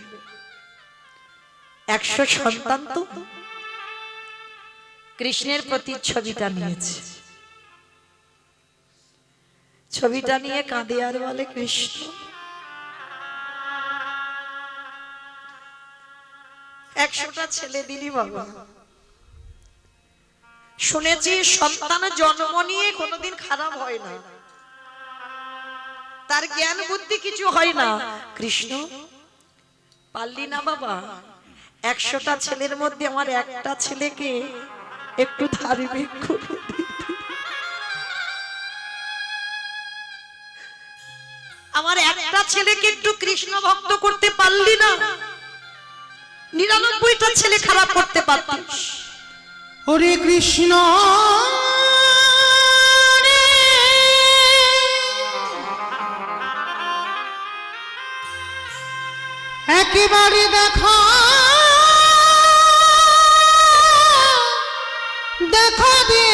100 সন্তান তো কৃষ্ণের প্রতি ছবিটা নিয়েছে, ছবিটা নিয়ে কাঁদে আর বলে, কৃষ্ণ 100টা ছেলে দিলি বাবা, শুনেছি সন্তান জন্ম নিয়ে কোনোদিন খারাপ হয় না, তার জ্ঞান বুদ্ধি কিছু হয় না। কৃষ্ণ পারলি না বাবা, 100টা ছেলের মধ্যে আমার একটা ছেলেকে একটু ধার্মিক করে দিতে, আমার একটা ছেলেকে একটু কৃষ্ণ ভক্ত করতে পারলি না? 99টা ছেলে খারাপ করতে পারতিস। হরে কৃষ্ণ রে, একেবারে দেখা দেখা দে,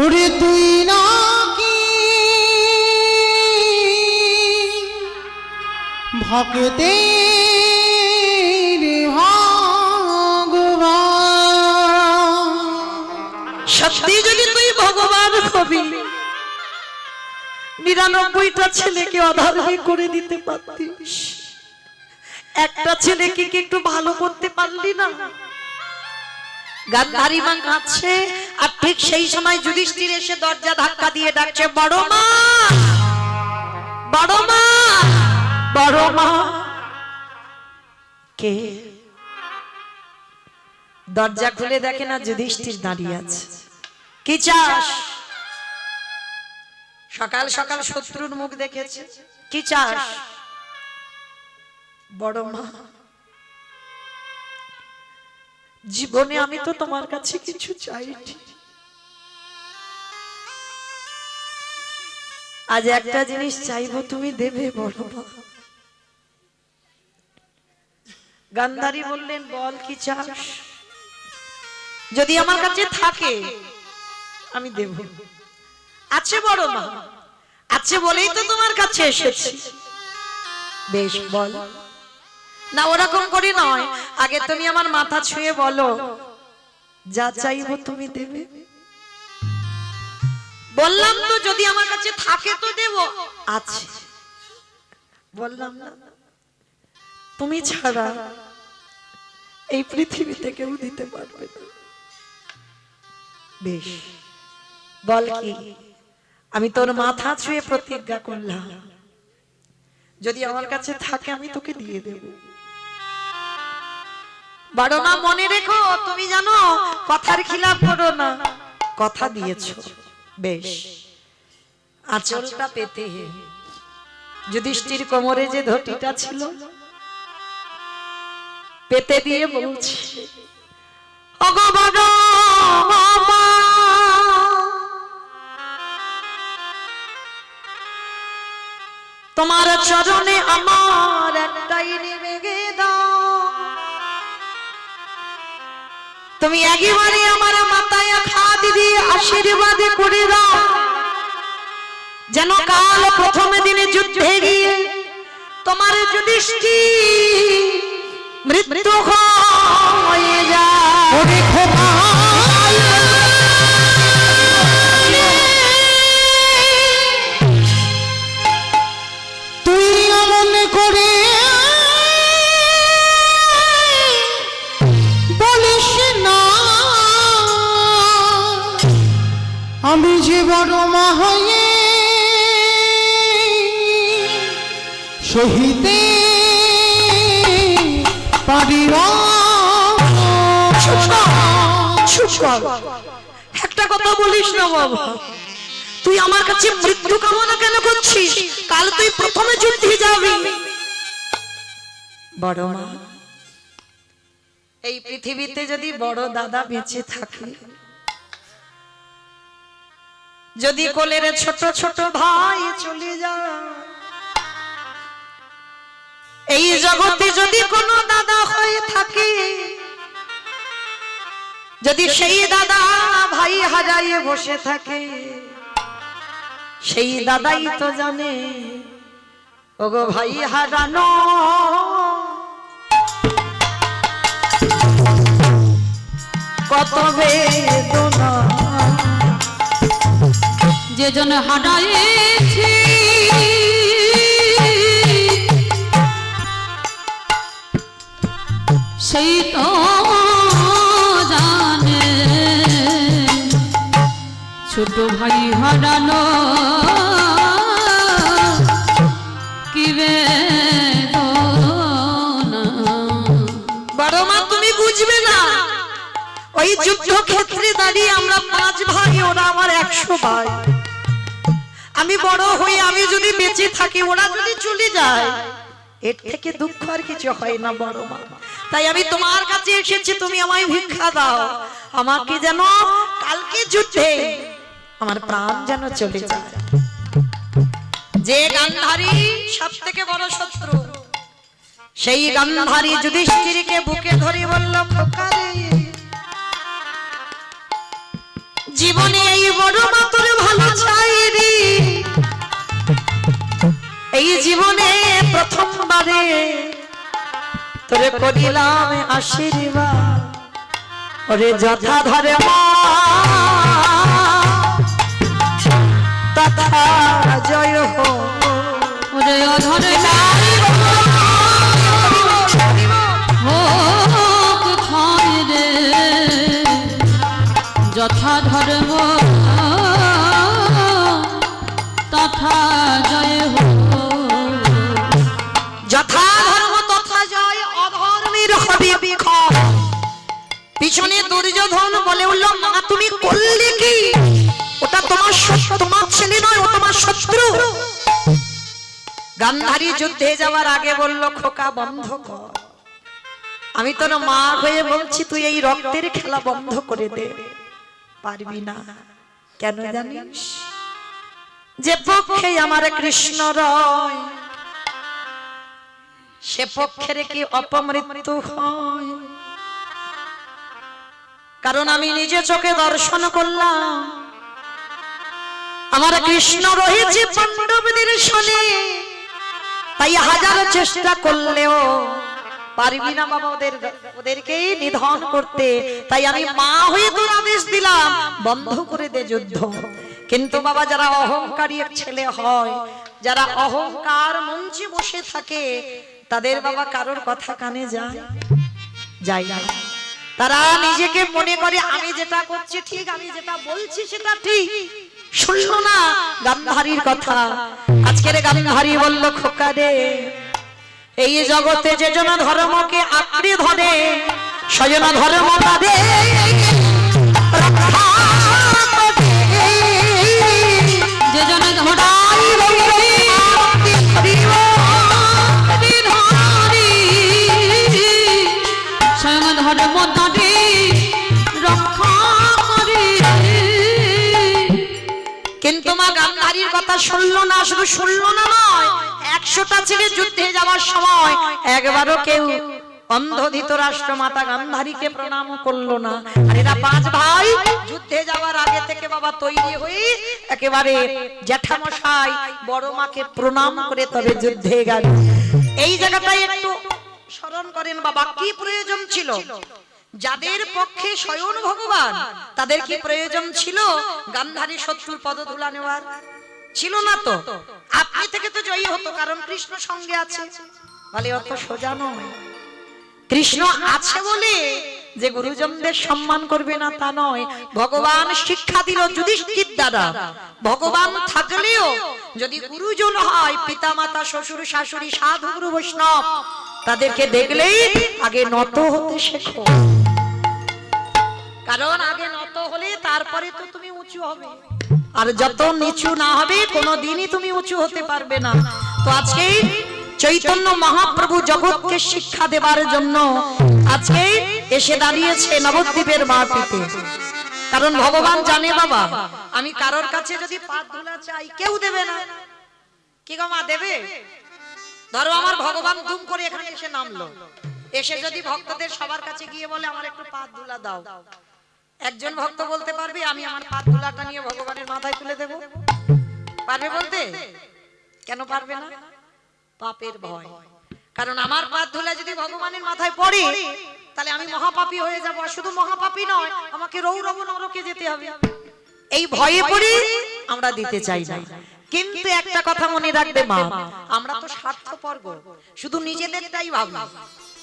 ওরে তুই নাকি ভক্তের ভগবান। সত্যি যদি তুই ভগবান হবি, 99টা ছেলেকে অধার্মিক করে দিতে পারতিস, একটা ছেলেকে কি একটু ভালো করতে পারলি না? গান্ধারী মা কাঁদছে, আর ঠিক সেই সময় যুধিষ্ঠির এসে দরজা ধাক্কা দিয়ে ডাকছে, বড় মা, বড় মা, বড় মা। কে? দরজা খুলে দেখে না যুধিষ্ঠির দাঁড়িয়ে আছে। কি চাস? সকাল সকাল শত্রুর মুখ দেখেছে। কি চাস? বড় মা, জীবনে আমি তো তোমার কাছে কিছু চাইনি, আজ একটা জিনিস চাইবো, তুমি দেবে বড় মা। গান্ধারী বললেন, বল কি চাস? যদি আমার কাছে থাকে আমি দেব। আছে বড় মা, আছে বলেই তো তোমার কাছে এসেছি। বেশ বল। না ওরকম করি নয়, আগে তুমি আমার মাথা ছুঁয়ে বলো, যা চাইবো তুমি দেবে। বললাম তো যদি আমার কাছে থাকে তো দেব। আছে বললাম না? তুমি ছাড়া এই পৃথিবীতে কেউ দিতে পারবে না। বেশ বল কি? আমি তোর মাথা ছুঁয়ে প্রতিজ্ঞা করলাম, যদি আমার কাছে থাকে আমি তোকে দিয়ে দেব। বড় মা মনে রেখো, তুমি জানো কথার খিলাফ করো না, কথা দিয়েছো। বেশ, আঁচলটা পেতে যুধিষ্ঠির কোমরে যে ধটিটা ছিল পেতে দিয়ে বলছে, ওগো বড় মা, তোমার চরণে আমার একটাই নিবেদন, তুমি একবারে আমার মাথায় হাত দিয়ে আশীর্বাদ করে দাও, যেন কাল প্রথম দিনে যুদ্ধে গিয়ে তোমার যুধিষ্ঠির মৃত্যু হয়ে যায়। তুই এমন করে বলিস না, আমি যে বড় মা হয়ে সহিতে পারি না। একটা কথা বলিস না বাবা, তুই আমার কাছে মৃত্যু কামনা কেন করছিস? কাল তুই প্রথমে যুদ্ধে যাবি। বড় মা, এই পৃথিবীতে যদি বড় দাদা বেঁচে থাকে, যদি কোলের ছোট ছোট ভাই চলে যায়, এই জগতে যদি কোনো দাদা হয়ে থাকে, যদি সেই দাদা ভাই হারাইয়ে বসে থাকে, সেই দাদাই তো জানে ওগো ভাই হারানো কত বেদনা। যে জন হারাইছি সেই তো জানে, ছোট ভাই হারানো কি বেদনা। বড় মা তুমি বুঝবে না, ওই যুদ্ধ ক্ষেত্রে দাঁড়িয়ে আমরা 5 ভাই, ওরা আমার 100 ভাই। আমি বড় হয়ে আমি যদি বেঁচে থাকি, ওরা যদি চলে যায়, এর থেকে দুঃখ আর কিছু হয় না বড় মা। তাই আমি তোমার কাছে এসেছি, তুমি আমায় ভিক্ষা দাও, আমাকে যেন কালকে যুদ্ধে আমার প্রাণ যেন চলে যায়। যে গান্ধারী সব থেকে বড় শত্রু, সেই গান্ধারী যুধিষ্ঠিরকে বুকে ধরে বলল, খোকা রে, জীবনে এই বড় মা তোর ভালো চাই রে, এই জীবনে প্রথমবারে তোরে করিলাম আশীর্বাদ, ওরে যথা ধরে মা তথা জয় হো, ওরে অধরে হোক ক্ষয় রে, যথা ধর্ম তথা জয় হো। যথা ধর্ম তথা জয়, অধর্মের হবে বিক্ষোভ। পিছনে দুর্যোধন বলে উঠল, মা তুমি করলে কি? ওটা তোমার তোমার ছেলে নয়, ও তোমার শত্রু। গান্ধারী যুদ্ধে যাওয়ার আগে বলল, খোকা বন্ধ কর, আমি তোর মা হয়ে বলছি, তুই এই রক্তের খেলা বন্ধ করে দে। পারবি না, কেন জানিস? যে পক্ষে আমার কৃষ্ণ রয়, সে পক্ষের কি অপমৃত্যু হয়? কারণ আমি নিজে চোখে দর্শন করলাম, আমার কৃষ্ণ রয়েছে পাণ্ডবদের সনে, তাই হাজার চেষ্টা করলেও পারবি না বাবা ওদেরকে নিধন করতে। তাই আমি মা হয়ে তোর আদেশ দিলাম, বন্ধ করে দে যুদ্ধ। কিন্তু বাবা যারা অহংকারী ছেলে হয়, যারা অহংকার মঞ্চে বসে থাকে, তাদের বাবা কারোর কথা কানে যায় না। তারা নিজেকে মনে করে আমি যেটা করছি ঠিক, আমি যেটা বলছি সেটা ঠিক। শুনলো না গান্ধারীর কথা। আজকের গান্ধারী বলল, খোকা রে, এই জগতে যে জন ধর্মকে আঁকড়ে ধরে, সজন ধর্ম তাদের যে জন স্বয়ং ধর্ম তাদের রক্ষা করে। কিন্তু মা গান্ধারীর কথা শুনলো না, শুধু শুনলো না নয়, 100টা ছেলে যুদ্ধে যাওয়ার সময় একবারও কেউ অন্ধ ধৃতরাষ্ট্র মাতা গান্ধারীকে প্রণাম করলো না। আর এরা 5 ভাই যুদ্ধে যাওয়ার আগে থেকে বাবা তৈরি হয়ে একেবারে জ্যাঠামশাই বড় মাকে প্রণাম করে তবে যুদ্ধে গেল। এই জায়গাটাই একটু স্মরণ করেন বাবা, কি প্রয়োজন ছিল? যাদের পক্ষে স্বয়ং ভগবান, তাদের কি প্রয়োজন ছিল গান্ধারী শত্রুর পদধূলা নেওয়ার? ছিল না তো। আপনি থেকে তো জয়ী হতো, কারণ কৃষ্ণ সঙ্গে আছে। বলে অত সোজা নয়। কৃষ্ণ আছে বলে যে গুরুজনদের সম্মান করবে না তা নয়। ভগবান শিক্ষা দিল যুধিষ্ঠির দ্বারা। ভগবান থাকলেও যদি গুরুজন হয়, পিতা মাতা শ্বশুর শাশুড়ি সাধু গুরু বৈষ্ণব, তাদেরকে দেখলেই আগে নত হতে শেখো। কারণ আগে নত হলে তারপরে তো তুমি উঁচু হবে, আর যত নিচু না হবে কোনোদিনই তুমি উঁচু হতে পারবে না। তো আজকে চৈতন্য মহাপ্রভু জগৎকে শিক্ষা দেবার জন্য আজকে এসে দাঁড়িয়েছে নবদ্বীপের মাটিতে। কারণ ভগবান জানে বাবা, আমি কারোর কাছে যদি পাত ধুলা চাই কেউ দেবে না। কি গো মা, দেবে? ধরো আমার ভগবান দুম করে এখানে এসে নামলো, এসে যদি ভক্তদের সবার কাছে গিয়ে বলে আমার একটু পাত ধুলা দাও, একজন ভক্ত বলতে পারবে আমি আমার পাত ধুলাটা নিয়ে ভগবানের মাথায় তুলে দেব? পারবে বলতে? কেন পারবে না? পাপের ভয়। কারণ আমার পাত ধুলা যদি ভগবানের মাথায় পড়ে, তাহলে আমি মহাপাপী হয়ে যাব। আর শুধু মহাপাপী নয়, আমাকে রৌরব নরকে যেতে হবে। এই ভয়ে পড়ে আমরা দিতে চাই না। কিন্তু একটা কথা মনে রাখবে মা, আমরা তো স্বার্থপর গো, শুধু নিজেদেরটাই ভাবি।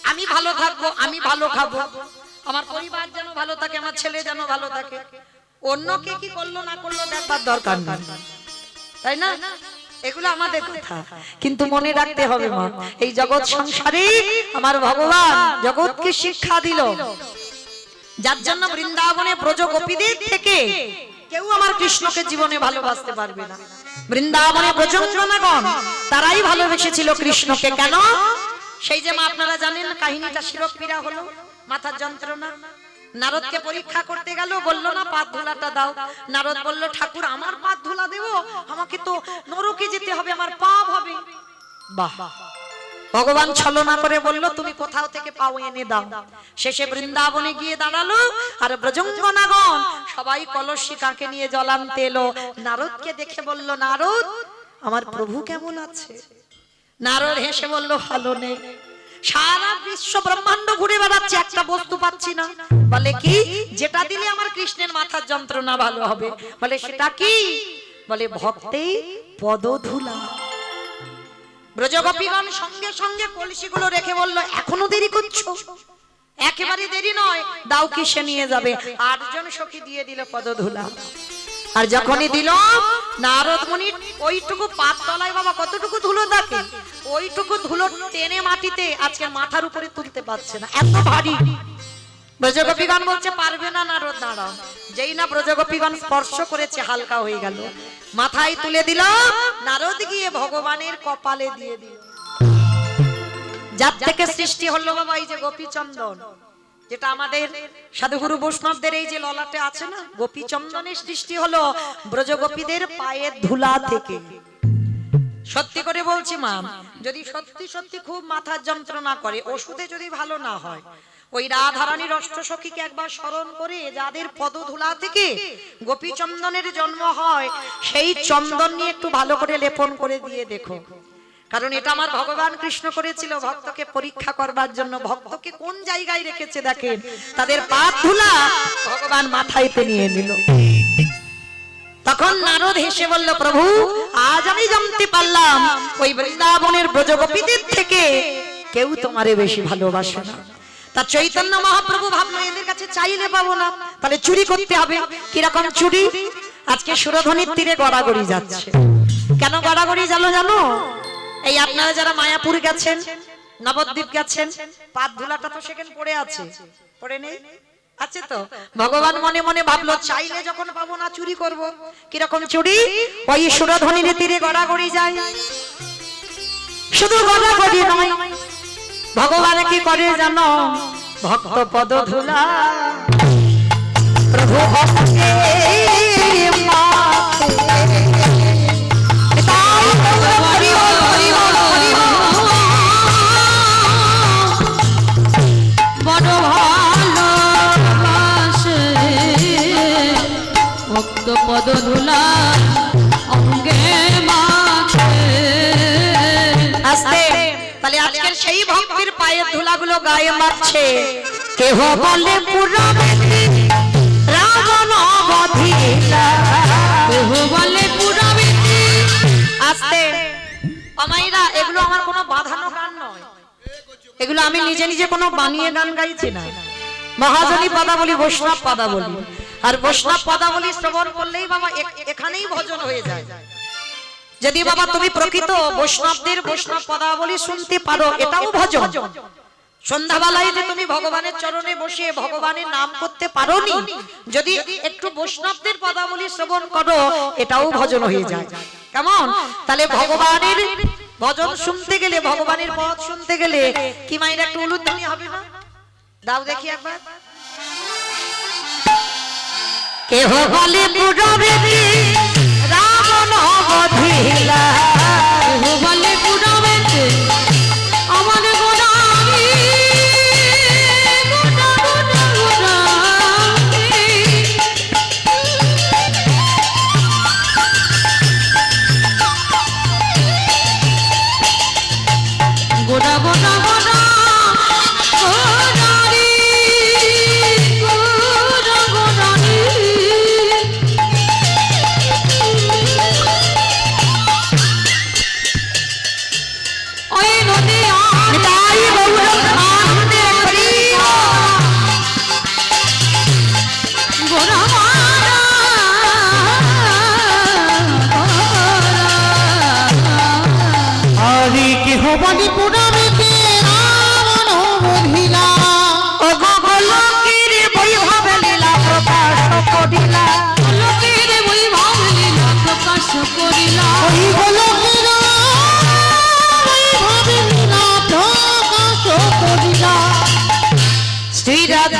আমি ভালো থাকবো, আমি ভালো খাবো, আমার পরিবার যেন ভালো থাকে, আমার ছেলে যেন ভালো থাকে। অন্যকে কি করলো না করলো দেখবার দরকার নেই, তাই না? এগুলো আমাদের কথা। কিন্তু মনে রাখতে হবে মা, এই জগৎ সংসারে আমার ভগবান জগৎকে শিক্ষা দিল, যার জন্য বৃন্দাবনে ব্রজ গোপীদের থেকে কেউ আমার কৃষ্ণকে জীবনে ভালোবাসতে পারবে না। বৃন্দাবনে ব্রজঙ্গনাগণ তারাই ভালোবেসেছিল কৃষ্ণকে। কেন? সেই যে মা আপনারা জানেন কাহিনীটা, শিরোপীড়া হলো, মাথার যন্ত্রণা। নারদকে পরীক্ষা করতে গেল, বলল না পাত ধুলাটা দাও। নারদ বলল ঠাকুর আমার পাত ধুলা দেবো? আমাকে তো নরকে যেতে হবে, আমার পাপ হবে। বাহ! ভগবান ছলনা করে বলল তুমি কোথাও থেকে পাও এনে দাও। শেষে বৃন্দাবনে গিয়ে দাঁড়ালো, আর ব্রজঙ্গনাগণ সবাই কলসি কাঁকে নিয়ে জল আনতে এলো। নারদকে দেখে বলল নারদ আমার প্রভু কেমন আছে? নারদ হেসে বলল ভালো নেই, সারা বিশ্ব ব্রহ্মাণ্ড ঘুরে বেড়াচ্ছে, একটা বস্তু পাচ্ছি না। বলে কি? যেটা দিলে আমার কৃষ্ণের মাথার যন্ত্রণা ভালো হবে। বলে সেটা কি? বলে ভক্তেই পদধূলা। ব্রজগোপীগণ সঙ্গে সঙ্গে কলসিগুলো রেখে বলল এখনো দেরি করছো? একেবারে দেরি নয়, দাও কিসে নিয়ে যাবে। 8 জন সখী দিয়ে দিল পদধূলা। আর যখনই দিল, নারদ মুনি ওইটুকু পাত তলায় বাবা কতটুকু ধুলো থাকে, ওইটুকু ধুলো টেনে মাটিতে আজকে মাথার উপরে তুলতে পারছে না, এত ভারী। ব্রজগোপীগণ বলছে পারবে না নারদ, দাঁড়াও। যেই না ব্রজগোপীগণ স্পর্শ করেছে হালকা হয়ে গেল, মাথায় তুলে দিল। নারদ গিয়ে ভগবানের কপালে দিয়ে দিল। যার থেকে সৃষ্টি হলো বাবা এই যে গোপীচন্দন, যেটা আমাদের সাধুগুরু বৈষ্ণবদের এই যে ললাটে আছে না, গোপীচন্দনের সৃষ্টি হলো ব্রজগোপীদের পায়ের ধুলা থেকে। সত্যি করে বলছি মা, যদি সত্যি সত্যি খুব মাথার যন্ত্রণা করে, ওষুধে যদি ভালো না হয়, ওই রাধারানীর অষ্টসখীকে একবার স্মরণ করে যাদের পদধূলা থেকে গোপীচন্দনের জন্ম হয়, সেই চন্দন নিয়ে একটু ভালো করে লেপন করে দিয়ে দেখো। কারণ এটা আমার ভগবান কৃষ্ণ করেছিল ভক্তকে পরীক্ষা করবার জন্য। ভক্তকে কোন জায়গায় রেখেছে দেখেন, তাদের পাপ ধুলা ভগবান মাথায় নিয়ে নিল। তখন নারদ হেসে বলল প্রভু আজ আমি জানতে পারলাম ওই বৃন্দাবনের ব্রজগোপীদের থেকে কেউ তোমারে বেশি ভালোবাসে না। তা চৈতন্য মহাপ্রভু ভাবলো এদের কাছে চাইলে পাবো না, তাহলে চুরি করতে হবে। কিরকম চুরি? আজকে সুরধনির তীরে গড়াগড়ি যাচ্ছে। কেন গড়াগড়ি জানো? এই আপনারা যারা মায়াপুর গেছেন, নবদ্বীপ গেছেন, পাত ধুলাটা তো সেখানে পড়ে আছে, পড়ে নেই? আছে তো। ভগবান মনে মনে ভাবলো চাইলে যখন পাবো না চুরি করব। কিরকম চুরি? ওই সুরধনির তীরে গড়াগড়ি যায়। শুধু গড়াগড়ি নয়, ভগবান কি করে জানো? ভক্ত পদ ধুলা প্রভু ভক্তে বড় ভালোবাসে ভক্ত পদধূলা অঙ্গে মাখে। আস্তে তাহলে আজকের সেই ভক্তের পায়ের ধুলাগুলো গায়ে মাখছে। কেহ বলে পুরাবেতি রাবণ বধিলা, কেহ বলে পুরাবেতি। আস্তে অমাইরা, এগুলো আমার কোনো বাঁধানো গান নয়, এগুলো আমি নিজে নিজে কোনো বানিয়ে গান গাইছি না। মহাজনী পদাবলী, বৈষ্ণব পদাবলী। আর বৈষ্ণব পদাবলী শ্রবণ করলেই বাবা এখানেই ভজন হয়ে যায়। যদি বাবা তুমি প্রকৃত বৈষ্ণবদের বৈষ্ণব পদাবলী শুনতে পারো, এটাও ভজন। সন্ধ্যাবেলায় যে তুমি ভগবানের চরণে বসে ভগবানের নাম করতে পারোনি, যদি একটু বৈষ্ণবদের পদাবলী শ্রবণ করো, এটাও ভজন হয়ে যায়। কেমন? তাহলে ভগবানের ভজন শুনতে গেলে, ভগবানের পদ শুনতে গেলে কি মাইরা একটু উলুধ্বনি হবে না? দাও দেখি একবার। কেহ বলে পুরাবেতি রাবণ বধিলা, কেহ বলে পুরাবেতি আমার গোড়ামি, গোড়া গোড়া গোড়া গোড়ারি গোড়া গোড়ারি।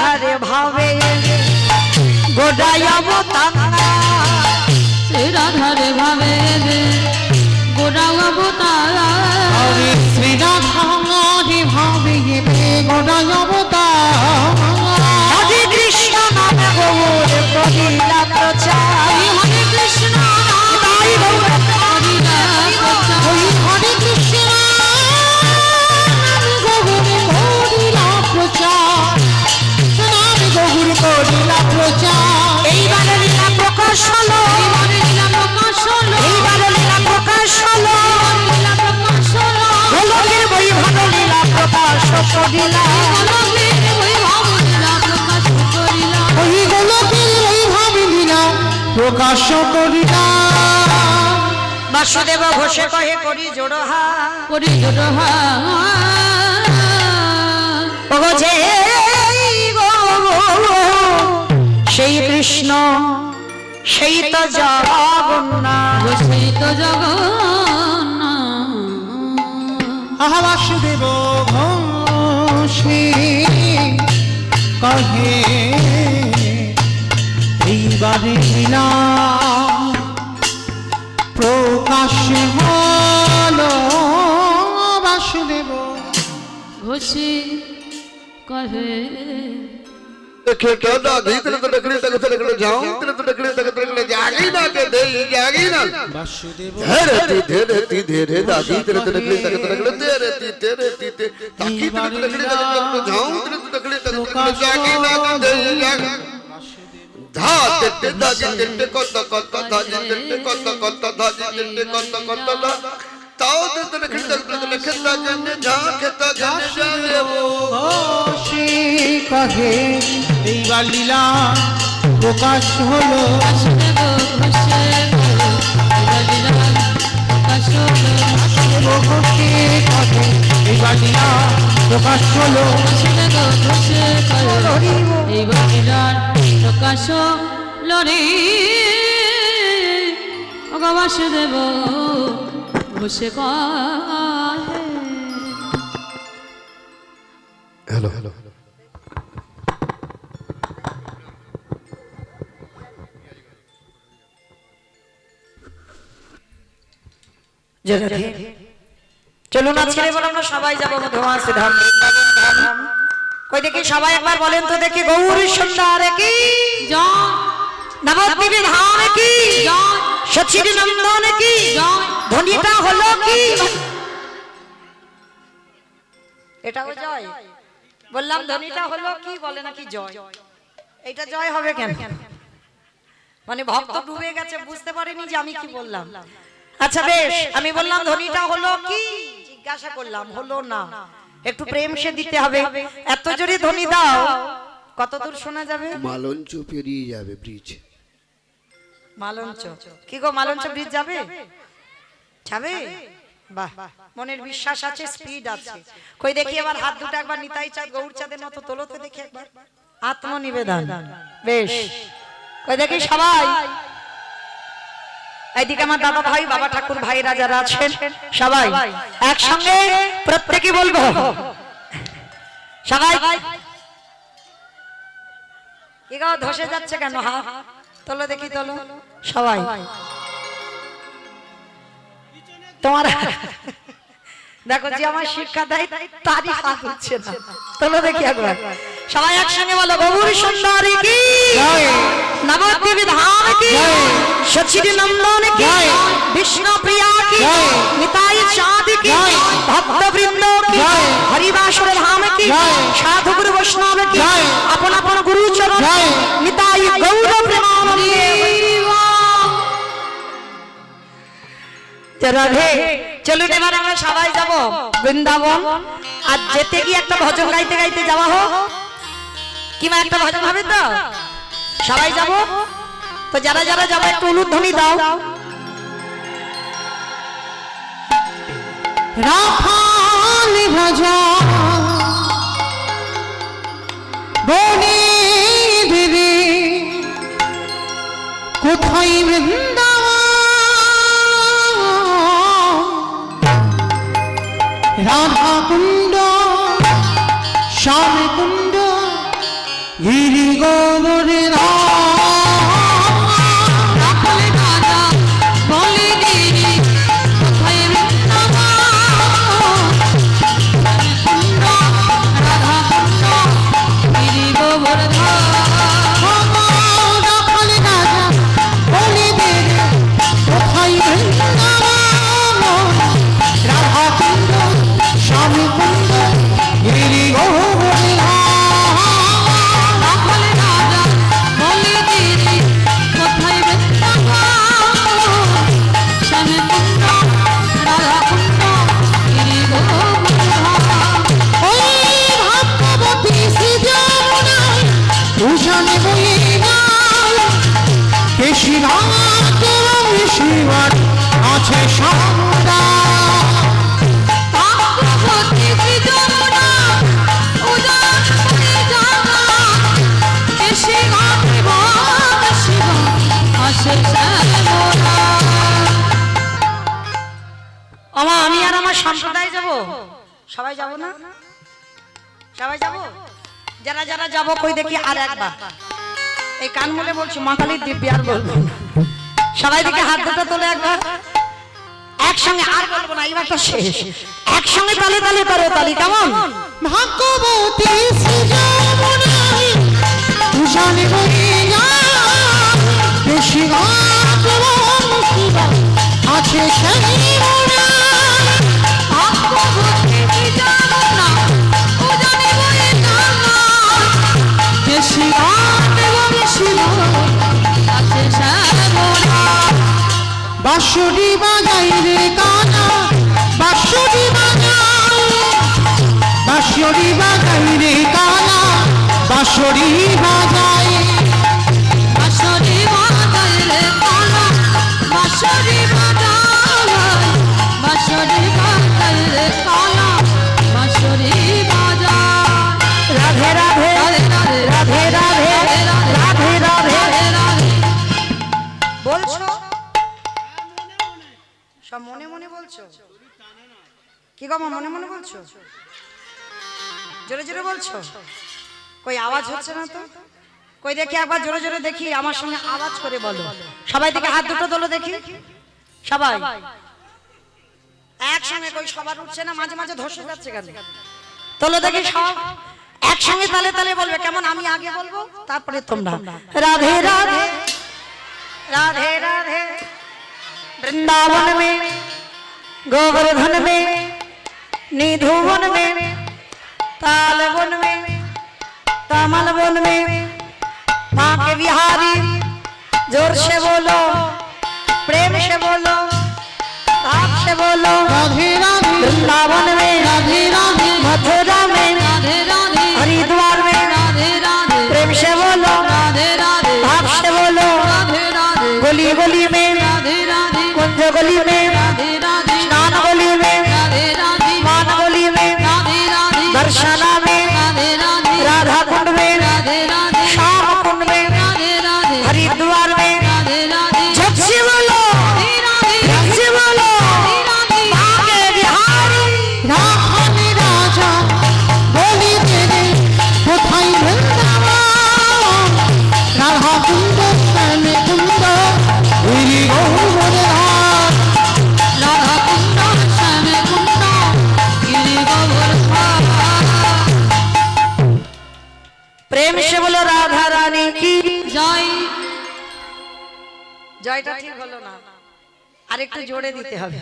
রাধারে ভাবে গোড়ায় অবতার সে রাধারে ভাবে রে গোড়া অবতার হরে শ্রী রাধারে ভাবে গোড়ায় অবতার হরে কৃষ্ণ নামে গৌর করিলা প্রচার হরে কৃষ্ণ তাই গৌর হরিলা প্রচার ওই হরে কৃষ্ণ নাম গৌরে করিলা প্রচার নাম গৌর করিলা প্রচার এইবারে লীলা প্রকাশ হলো হরে লীলা প্রকাশ হলো এইবারে লীলা প্রকাশ হলো লীলা প্রকাশ হলো গোলকের বৈভব লীলা প্রকাশ করিলা গোলকের বৈভব লীলা প্রকাশ করিলা ওই গোলকের ওই ভাবে লীলা প্রকাশ করিলা বাসুদেব ঘোষে কহে করি জোড়হা করি জোড়হা ওগো যে সেই কৃষ্ণ সেই তো জগন্নাথ সেই তো জগন্নাথ আহা বাসুদেব ঘোষে কহে এইবারে লীলা প্রকাশ হলো বাসুদেব ঘোষে কহে खेटा दादी तेरे तो डकले तक तेरे को जाऊं तेरे तो डकले तक तेरे को जागी ना के दे जागी ना বাসুদেব धीरे दादी तेरे तो डकले तक तेरे को तेरे ताकि तेरे तो डकले तक तेरे को जाऊं तेरे तो डकले तक तेरे को जागी ना के दे जागी धा तेरे दादी तेरे को तो दादी तेरे को तो दादी तेरे को तो दा ताऊ तेरे तो डकले तक तेरे को खेता जन्ने जा खेता जन्ने जागे ঘোষে কহে এইবার লীলা প্রকাশ হলো বাসুদেব ঘোষে লীলা প্রকাশ হলো বাসুদেব ঘোষে কহে এইবার লীলা প্রকাশ হলো বাসুদেব ঘোষে কহে এইবার লীলার প্রকাশ হলো রে ওগো বাসুদেব ঘোষে কহে हेलो हेलो চলুন আজকে এবার আমরা সবাই যাবো মধুমাসি ধাম কই দেখি সবাই একবার বলেন তো দেখি গৌরী সুন্দর কি জয় নবদ্বীপে ধাম কি জয় সচির নন্দন কি জয় ধ্বনিটা হলো কি এটাও জয় বললাম ধ্বনিটা হলো কি বলে নাকি জয় এটা জয় হবে কেন মানে ভক্ত ডুবে গেছে বুঝতে পারেনি যে আমি কি বললাম আচ্ছা বেশ আমি বললাম ধ্বনিটা হলো কি জিজ্ঞাসা করলাম হলো না একটু প্রেম সে দিতে হবে এত জোরে ধ্বনি দাও কত দূর শোনা যাবে মালঞ্চ পেরিয়ে যাবে ব্রিজ মালঞ্চ কি গো মালঞ্চ ব্রিজ যাবে যাবে বাহ মনের বিশ্বাস আছে স্পিড আছে কই দেখি এবার হাত দুটো একবার নিতাই চাঁদ গৌর চাঁদের মতো তোলো তো দেখি একবার আত্মনিবেদন বেশ কই দেখি সবাই এইদিকে আমার দাদা ভাই বাবা ঠাকুর ভাইরা যারা আছেন সবাই একসঙ্গে প্রত্যেকই বলবো সবাই কি গো ধসে যাচ্ছে কেন হা তোলো দেখি তোলো সবাই তোমার দেখো যে আমার শিক্ষা দেয় তারই হাত উঠছে না তোলো দেখি একবার সবাই একসঙ্গে বলো গৌরী সুন্দরী কি নবদ্বীপ ধাম কি সচির নন্দন কি বিষ্ণু প্রিয়া কি নিতাই চাঁদ কি ভক্ত বৃন্দ কি হরিবাসর ধাম কি সাধু গুরু বৈষ্ণব কি আপন আপন গুরু চরণ নিতাই গৌর প্রেমানন্দে রাধে চলুন এবার আমরা সবাই যাব বৃন্দাবন আর যেতে গিয়ে একটা ভজন গাইতে গাইতে যাওয়া হোক কিংবা একটা ভজন হবে তো সবাই যাব তো যারা যারা যাবে একটু উলুধ্বনি দাও রাখালি ভজা বনে দেবে কোথায় বৃন্দাবন রাধা কুণ্ড শ্যাম কুণ্ড গিরি গোবর্ধন রাখাল রাজা বলে গিরি কোথায় বৃন্দাবন কুণ্ড রাধা কুণ্ড গিরি গোবর্ধন রাখাল রাজা বলে দেবে কোথায় বৃন্দাবন রাধা কুণ্ড স্বামী কুণ্ড গিরি গোবর্ধন রাখাল রাজা বলে গিরি কোথায় বৃন্দাবন শ্যামে কুণ্ড রাধা কুণ্ড গিরি গোবর্ধন ওই ভাগ্যবতী শ্রী যমুনায় ভূষণে বয়ে যায় কেশিনাথ এবং শিবার আছে সামরা ভাগ্যবতী শ্রী যমুনা উজান করে জাগা এসে ঘাটে ভগ শিব আসে শ্যামলা আমি আর আমার সম্প্রদায় যাব, সবাই যাব না? সবাই যাব? যারা যারা যাব কই দেখি আর একবার এই কান মলে বলছি মাতালির দিব্যি আর বলবো না। সবাই দিকে হাত দুটো তোলে একবার একসঙ্গে, আর বলবো না, এবার তো শেষ। একসঙ্গে তালে তালে করো তালি, কেমন? ভাগ্যবতী শ্রী যমুনায় ভূষণে বয়ে যায় কেশিনাথ এবং শিবার আছে সামরা ভাগ্যবতী শ্রী যমুনা উজানে বয়ে জাগা এসে ঘাটে ভগ শিব আসে শ্যামলা বাঁশুরি বাজাই রে কানা বাঁশুরি বাজাই বাঁশুরি বাজাই রে কানা বাঁশুরি বাজাই বাঁশরি বাজায় রে কানা বাঁশরি বাজায় বাঁশরি বাজায় রে কানা বাঁশরি বাজায় রাধে রাধে রাধে রাধে রাধে রাধে বলছো সব মনে মনে বলছো? কি গো মা, মনে মনে বলছো? জোরে জোরে বলছো? কই আওয়াজ হচ্ছে না তো? কই দেখি একবার জোরে জোরে দেখি, আমার সঙ্গে আওয়াজ করে বলো। সবাই দিকে হাত দুটো তোলো দেখি, সবাই একসঙ্গে। কই সবার উঠছে না, মাঝে মাঝে ধসে যাচ্ছে কেন? তোলো দেখি সব একসঙ্গে তালে তালে বলবে, কেমন? আমি আগে বলবো তারপরে তোমরা। রাধে রাধে राधे राधे वृंदावन में गोवर्धन में निधुवन में तालवन में कमलवन में माँ के बिहारी जोर से बोलो, प्रेम से बोलो, भाव से बोलो। রাধে রাধে वृंदावन में राधे राधे मथुरा में राधे राधे हरिद्वार में राधे राधे प्रेम से बोलो, राधे राधे भाव से बोलो। राधे राधे गली गली में राधे राधे कुंज गली में राधे राधे स्नान गली में राधे राधे मान गली में राधे राधे दर्शना में राधे राधे राधा कुंड में राधे राधे श्याम कुंड में राधे राधे हरिद्वार में राधे राधे जब से बोलो राधे जब से बोलो राधे माँ के बिहारी রাখাল রাজা বলে দেবে কোথায় বৃন্দাবন রাধা কুণ্ড শ্যামে কুণ্ড গিরি গোবর্ধন राधा कुंड श्यामे कुंड गिरि गोवर्धन प्रेम से बोलो राधा रानी की जय জয়টা ঠিক হলো না, আরেকটু জোরে দিতে হবে।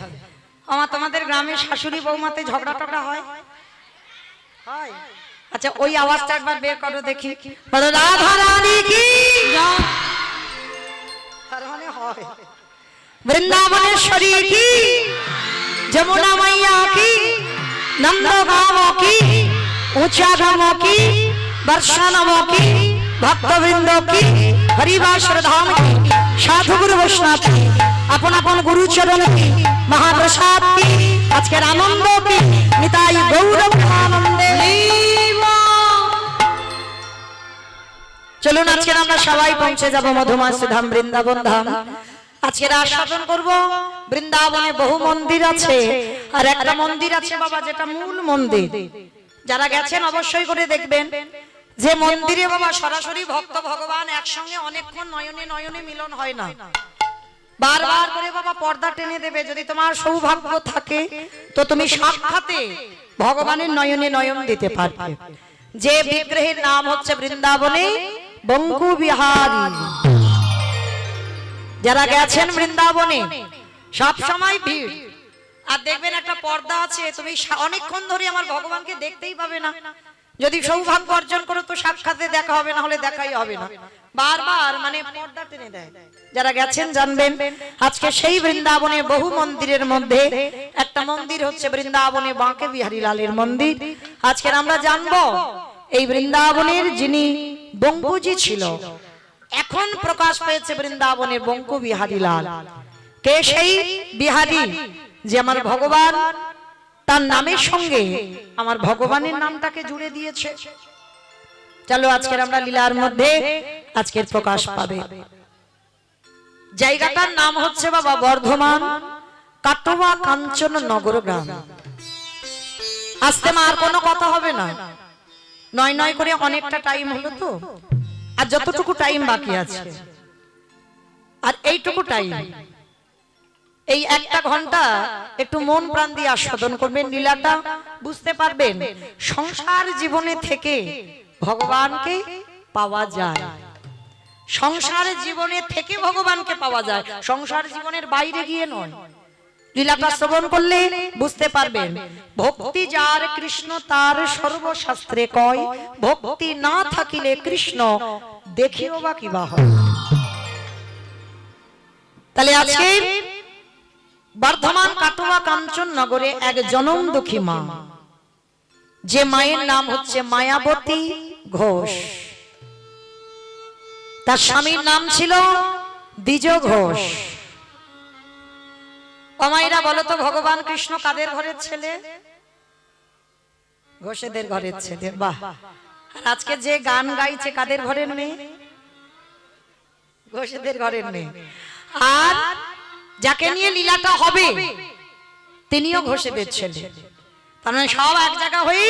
আমার তোমাদের গ্রামে শাশুড়ি বৌমাতে ঝগড়া টগড়া হয়? হয়? আচ্ছা ওই আওয়াজটা একবার বের করো দেখি, বলো রাধা রানী কি। जय তার মানে হয়। वृंदावनेश्वरी की, जमुना मैया की, नंदगांवों की, ऊंचा धामों की, वर्षानवों की, भक्तवृंदों की, हरिवासर धाम की, साधु गुरु वैष्णव की, अपन अपन गुरु चरण की, महाप्रसाद की, आज के आनंद की, निताई गौरव आनंदे। চলুন আজকে আমরা সবাই পৌঁছে যাব মধুমাছি ধাম, বৃন্দাবন ধাম। আজকে আস্বাদন করব। বৃন্দাবনে বহু মন্দির আছে, আর একটা মন্দির আছে বাবা যেটা মূল মন্দির। যারা গেছেন অবশ্যই করে দেখবেন, যে মন্দিরে বাবা সরাসরি ভক্ত ভগবান একসঙ্গে অনেকক্ষণ নয়নে নয়নে মিলন হয় না, বারবার করে বাবা পর্দা টেনে দেবে। যদি তোমার সৌভাগ্য থাকে তো তুমি সাক্ষাতে ভগবানের নয়নে নয়ন দিতে পারবে। যে বিগ্রহের নাম হচ্ছে বৃন্দাবনে বঙ্কু বিহারী। যারা গেছেন বৃন্দাবনে সব সময় ভিড়, আর দেখবেন একটা পর্দা আছে, তুমি অনেকক্ষণ ধরে আমার ভগবানকে দেখতেই পাবে না। যদি সৌভাগ্য অর্জন করো তো সাক্ষাতে দেখা হবে, না হলে দেখাই হবে না, বারবার মানে পর্দা টেনে দেয়। যারা গেছেন জানবেন। আজকে সেই বৃন্দাবনে বহু মন্দিরের মধ্যে একটা মন্দির হচ্ছে বৃন্দাবনে বাঁকে বিহারী লালের মন্দির। আজকে আমরা জানবো এই বৃন্দাবনের যিনি বঙ্কুজি ছিল, এখন প্রকাশ পেয়েছে বৃন্দাবনে বঙ্কু বিহারী লাল। কে সেই বিহারী যে আমার ভগবান তার নামের সঙ্গে আমার ভগবানের নামটাকে জুড়ে দিয়েছে। চলো আজকের আমরা লীলার মধ্যে আজকের প্রকাশ পাবে। জায়গাটার নাম হচ্ছে বাবা বর্ধমান কাটোয়া কাঞ্চন নগর গ্রাম। আজকে আর কোনো কথা হবে না, নয় নয় করে অনেকটা টাইম হলো তো, আর যতটুকু টাইম বাকি আছে আর এইটুকু টাইম, এই একটা ঘন্টা একটু মন প্রাণ দিয়ে আস্বাদন করবেন, লীলাটা বুঝতে পারবেন। সংসার জীবনে থেকে ভগবানকে পাওয়া যায়, সংসার জীবনে থেকে ভগবানকে পাওয়া যায়, সংসার জীবনের বাইরে গিয়ে নয়। লীলাটা শ্রবণ করলে বুঝতে পারবেন। ভক্তি যার কৃষ্ণ তার সর্বশাস্ত্রে কয়, ভক্তি না থাকিলে কৃষ্ণ দেখিও বা কিবা হয়। তাহলে আজকে বর্ধমান কাটোয়া কাঞ্চন নগরে এক জনম দুঃখী মা, যে মায়ের নাম হচ্ছে মায়াবতী ঘোষ, তার স্বামীর নাম ছিল দ্বিজ ঘোষ। অমাইরা বলো তো ভগবান কৃষ্ণ কাদের ঘরের ছেলে? ঘোষেদের ঘরের ছেলে। বাহ! আর আজকে যে গান গাইছে কাদের ঘরের মেয়ে? ঘোষেদের ঘরের মেয়ে। আর যাকে নিয়ে লীলাটা হবে তিনিও ঘোষেদের ছেলে। তার মানে সব এক জায়গা হয়ে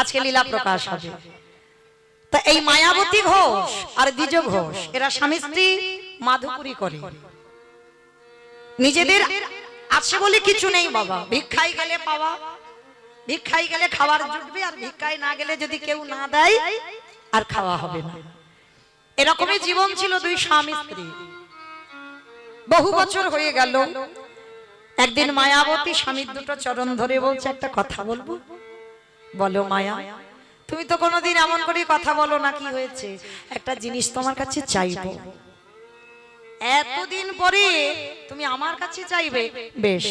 আজকে লীলা প্রকাশ হবে। তা এই মায়াবতী ঘোষ আর দ্বিজ ঘোষ এরা স্বামী স্ত্রী মাধুপুরি করে। নিজেদের আছে বলে কিছু নেই বাবা, ভিক্ষায় গেলে পাওয়া, ভিক্ষায় গেলে খাবার জুটবে, আর ভিক্ষায় না গেলে যদি কেউ না দেয় আর খাওয়া হবে না। এরকমই জীবন ছিল দুই স্বামী স্ত্রী। বহু বছর হয়ে গেল। একদিন মায়াবতী স্বামীর দুটো চরণ ধরে বলছে, একটা কথা বলবো? বলো মায়া। তুমি তো কোনোদিন এমন করে কথা বলো না, কি হয়েছে? একটা জিনিস তোমার কাছে চাইবো। এতদিন পরে তুমি আমার কাছে চাইবে? বেশ,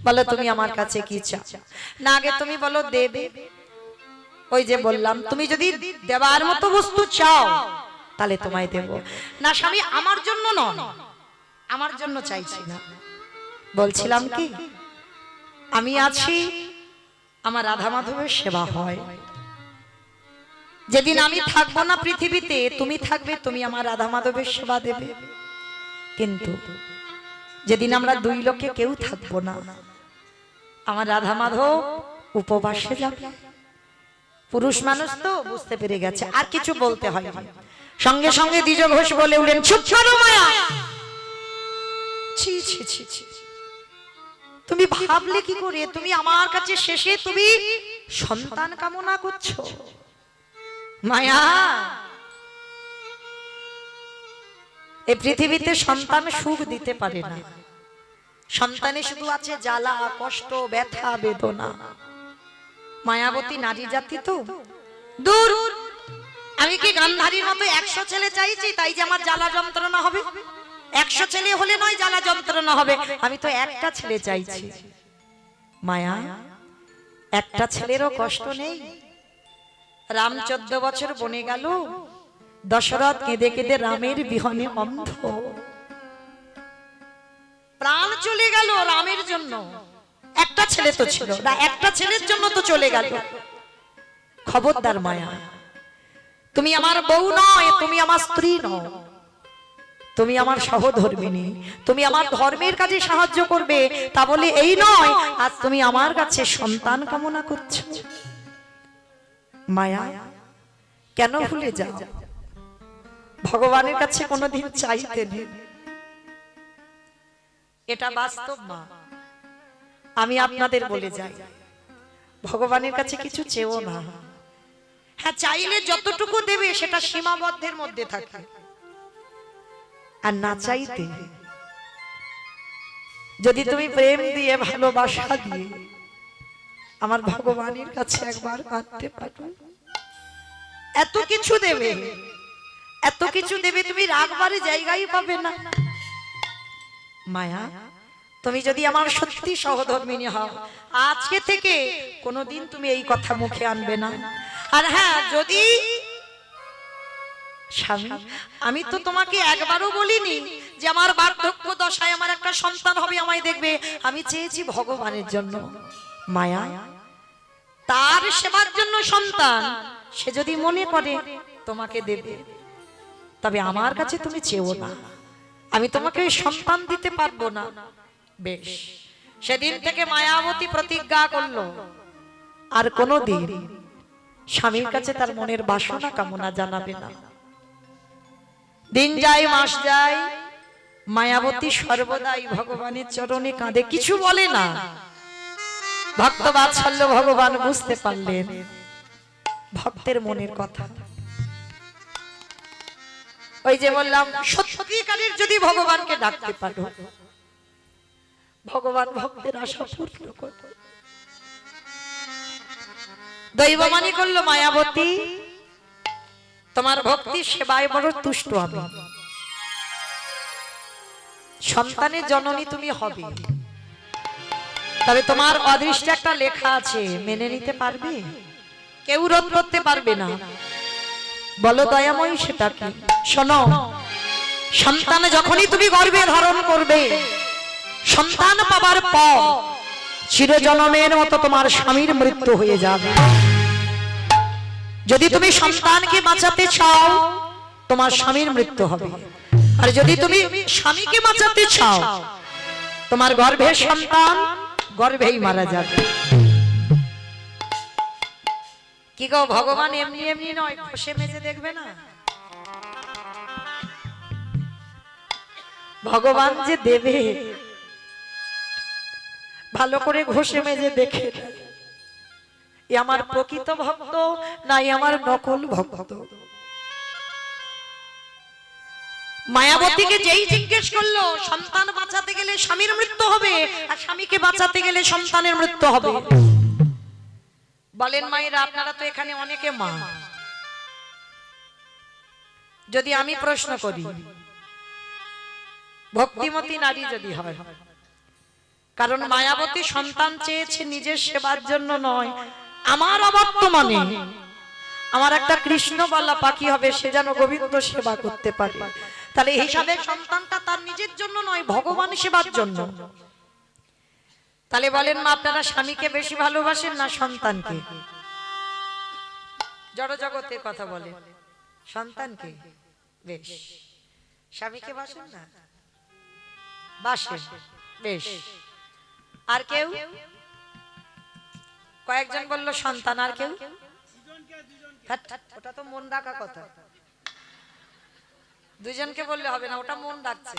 বলো তুমি আমার কাছে কি চাও? না আগে তুমি বলো দেবে। ওই যে বললাম, তুমি যদি দেবার মতো বস্তু চাও তাহলে তোমায় দেব। না স্বামী, আমার জন্য নয়, আমার জন্য চাইছি না। বলছিলাম কি, আমি আছি, আমার রাধা মাধবের সেবা হয়। যেদিন আমি থাকবো না পৃথিবীতে, তুমি থাকবে, তুমি আমার রাধা মাধবের সেবা দেবে। কিন্তু যেদিন আমরা দুই লোকে কেউ থাকবো না, আমার রাধা মাধব উপবাসে যাবে। পুরুষ মানুষ তো বুঝতে পেরে গেছে, আর কিছু বলতে হয় না। সঙ্গে সঙ্গে দ্বিজ ঘোষ বলে উঠলেন, চুপ করো মায়া। ছি ছি ছি ছি, তুমি ভাবলে কি করে? তুমি আমার কাছে শেষে তুমি সন্তান কামনা করছো? মায়া, এই পৃথিবীতে সন্তান সুখ দিতে পারে না। সন্তানে শুধু আছে জ্বালা, কষ্ট, ব্যথা, বেদনা। মায়াবতী নারী জাতি তো দূর। আমি কি গান্ধারীর মতো 100 ছেলে চাইছি তাই যে আমার জ্বালা যন্ত্রণা হবে? 100 ছেলে হলে নয় জ্বালা যন্ত্রণা হবে, আমি তো একটা ছেলে চাইছি। মায়া, একটা ছেলেরও কষ্ট নেই। রাম 14 বছর বনে গেল, দশরথ কেঁদে কেঁদে রামের বিহনে অন্ধ, প্রাণ চলে গেল রামের জন্য। একটা ছেলে তো ছিল না, একটা ছেলের জন্য তো চলে গেল। খবরদার মায়া, তুমি আমার বউ নয়, তুমি আমার স্ত্রী নও, তুমি আমার সহধর্মিনী। তুমি আমার ধর্মের কাজে সাহায্য করবে তা বলে এই নয় আজ তুমি আমার কাছে সন্তান কামনা করছো। মায়া, কেন ভুলে যাও? ভগবানের কাছে কোনোদিন চাইতে নেই, এটা বাস্তব মা। আমি আপনাদের বলে যাই, ভগবানের কাছে কিছু চেও না। হ্যাঁ, চাইলে যতটুকু দেবে সেটা সীমাবদ্ধের মধ্যে থাকে, আর না চাইতে যদি তুমি প্রেম দিয়ে ভালোবাসা দিয়ে আমার ভগবানের কাছে একবার কাঁদতে পারো, এত কিছু দেবে, এত কিছু দেবে, তুমি রাগবারে জায়গায় পাবে না। মায়া, তুমি যদি আমার সত্যি সহধর্মিনী হও, আজকে থেকে কোনোদিন তুমি এই কথা মুখে আনবে না। আর হ্যাঁ, যদি স্বামী, আমি তো তোমাকে একবারও বলিনি যে আমার বার্ধক্য দশায় আমার একটা সন্তান হবে, আমায় দেখবে। আমি চেয়েছি ভগবানের জন্য। মায়া, তার সেবার জন্য সন্তান সে যদি মনে করে তোমাকে দেবে, তবে আমার কাছে তুমি চেও না, আমি তোমাকে ওই সন্তান দিতে পারবো না। বেশ, সেদিন থেকে মায়াবতী প্রতিজ্ঞা করলো আর কোনোদিন স্বামীর কাছে তার মনের বাসনা কামনা জানাবে না। দিন যায়, মাস যায়, মায়াবতী সর্বদাই ভগবানের চরণে কাঁদে, কিছু বলে না। ভক্ত বাৎসল্য ভগবান বুঝতে পারলেন ভক্তের মনের কথা। ওই যে বললাম, সত্যিকারের যদি ভগবানকে ডাকতে পারো, ভগবান ভক্তের আশা পূর্ণ করবে। দৈবমানি করলো, মায়াবতী তোমার ভক্তি সেবায় বড় তুষ্ট আমি, সন্তানের জননী তুমি হবে, তবে তোমার অদৃষ্টে একটা লেখা আছে, মেনে নিতে পারবে? কেউ রোধ করতে পারবে না। বলো দয়াময়ী, সেটা কি? শোনো, সন্তান যখনই তুমি গর্ভে ধারণ করবে, সন্তান পাবার পর চিরজনমের মতো তোমার স্বামীর মৃত্যু হয়ে যাবে। যদি তুমি সন্তানকে বাঁচাতে চাও, তোমার স্বামীর মৃত্যু হবে। আর যদি তুমি স্বামীকে বাঁচাতে চাও, তোমার গর্ভের সন্তান গর্ভেই মারা যাবে। কি গো, ভগবান এমনি এমনি নয়, ঘষে মেজে দেখবে না। ভগবান যে দেবে, ভালো করে ঘষে মেজে দেখে এ আমার প্রকৃত ভক্ত নাই আমার নকল ভক্ত। মায়াবতীকে যেই জিজ্ঞেস করলো, সন্তান বাঁচাতে গেলে স্বামীর মৃত্যু হবে আর স্বামীকে বাঁচাতে গেলে সন্তানের মৃত্যু হবে, বলেন মায়েরা, আপনারা তো এখানে অনেকে মা, যদি আমি প্রশ্ন করি, ভক্তিমতী নারী যদি হয়, কারণ মায়াবতী সন্তান চেয়েছে নিজের সেবার জন্য নয়, আমার অবর্তমানে আমার একটা কৃষ্ণবালা পাখি হবে, সে যেন গোবিন্দ সেবা করতে পারে, তাহলে এই হিসাবে সন্তানটা তার নিজের জন্য নয়, ভগবান সেবার জন্য। তাহলে বলেন মা, আপনারা স্বামীকে বেশি ভালোবাসেন না সন্তানকে? জড় জগতের কথা বলেন, সন্তানকে বেশ, স্বামীকে বাসেন না? বাসেন, বেশ। আর কেউ? কয়েকজন বলল সন্তান, আর কেউ? ওটা তো মন ডাকা কথা, দুজনকে বললে হবে না, ওটা মন ডাকছে।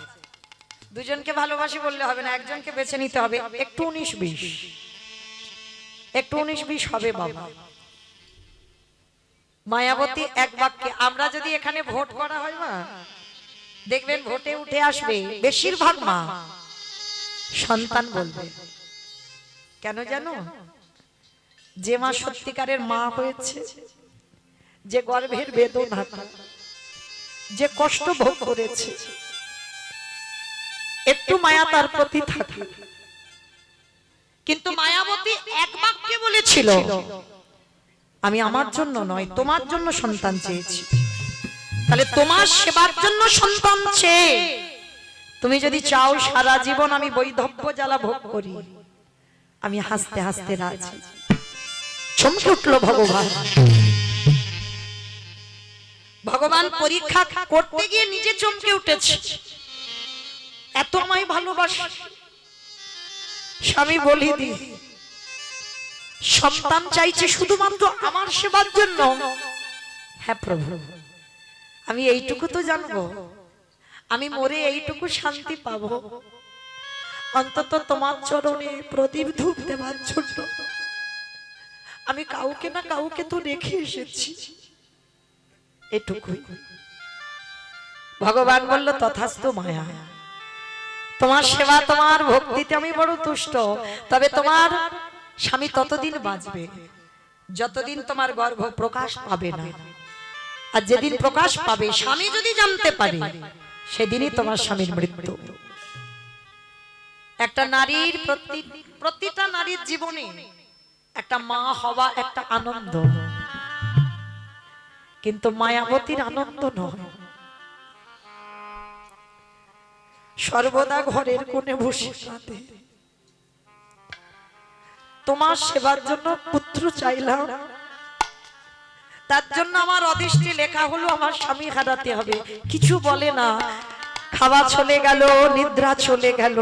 দুজনকে ভালোবাসি বললে হবে না, একজনকে বেছে নিতে হবে। একটু 19-20, একটু 19-20 হবে বাবা। মায়াবতী এক বাক্যে, আমরা যদি এখানে ভোট করা হয় মা, দেখবেন ভোটে উঠে আসবে বেশিরভাগ মা সন্তান বলবে। কেন জানো? যে মা সত্যিকারের মা হয়েছে, যে গর্ভের বেদনা, যে কষ্ট ভোগ করেছে, একটু মায়া তার প্রতি থাকে। কিন্তু মায়াবতী এক বাক্যে বলেছিল, আমি আমার জন্য নয়, তোমার জন্য সন্তান চেয়েছি। তাহলে তোমার সেবার জন্য সন্তান চেয়ে তুমি যদি চাও সারা জীবন আমি বৈধব্য জ্বালা ভোগ করি, আমি হাসতে হাসতে রাজি। চমকে উঠল ভগবান। ভগবান পরীক্ষা করতে গিয়ে নিজে চমকে উঠেছে, এত আমায় ভালোবাসে। স্বামী বলি দি সন্তান চাইছে শুধুমাত্র আমার সেবার জন্য। হ্যাঁ প্রভু, আমি এইটুকু তো জানবো, আমি মরে এইটুকু শান্তি পাবো, অন্তত তোমার চরণে প্রদীপ ধূপ দেওয়ার জন্য আমি কাউকে না কাউকে তো রেখে এসেছি, এটুকুই। ভগবান বলল তথাস্তু মায়া, তোমার সেবা তোমার ভক্তিতে আমি বড় তুষ্ট, তবে তোমার স্বামী ততদিন বাঁচবে যতদিন তোমার গর্ভ প্রকাশ পাবে না, আর যেদিন প্রকাশ পাবে স্বামী যদি জানতে পারে সেদিনই তোমার স্বামীর মৃত্যু। একটা নারীর প্রতিটা নারীর জীবনে একটা মা হওয়া একটা আনন্দ, কিন্তু মায়াবতীর আনন্দ নয়। সর্বদা ঘরের কোণে বসে কাঁদে, তোমার সেবার জন্য পুত্র চাইলাম, তার জন্য আমার অদৃষ্টে লেখা হলো আমার স্বামী হারাতে হবে। কিছু বলে না, খাওয়া চলে গেল, নিদ্রা চলে গেল,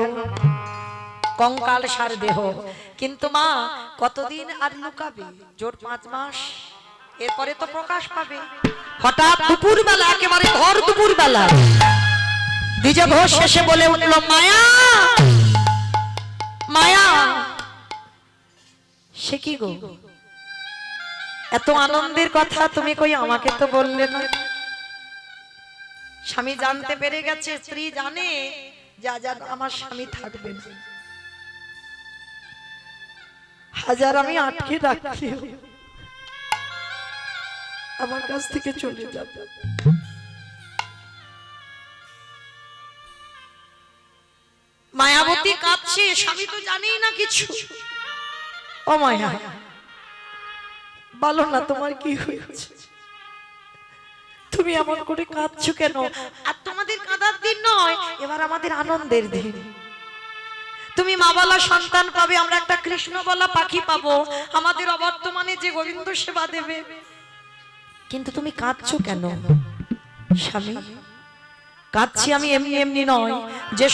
কঙ্কাল সার দেহ, কিন্তু মা কতদিন আর লুকাবে? জোর 5 মাস, এরপরে তো প্রকাশ পাবে। হঠাৎ দুপুর বেলা, একেবারে ভর দুপুর বেলা দ্বিজ ঘোষ শেষে বলে উঠল, মায়া মায়া। সে কি গো, এত আনন্দের কথা তুমি কই আমাকে তো বললে না? স্বামী জানতে পেরে গেছে, স্ত্রী জানে যা যা আমার স্বামী থাকবে না, হাজার আমি আটকে রাখি আমার কাছ থেকে চলে যাবে। মায়াবতী কাঁদছে, স্বামী তো জানেই না কিছু। ও মায়া, বলো না তোমার কি হয়েছে, তুমি এমন করে কাঁদছো কেন? আর তোমাদের কাঁদার দিন নয়, এবার আমাদের আনন্দের দিন। তুমি মা বলা সন্তান পাবে, আমরা একটা কৃষ্ণ বলা পাখি পাবো, আমাদের অবর্তমানে যে গোবিন্দ সেবা দেবে। কিন্তু তুমি কাঁদছো কেন? স্বামী, কাঁদছি আমি এমনি এমনি নয়, যে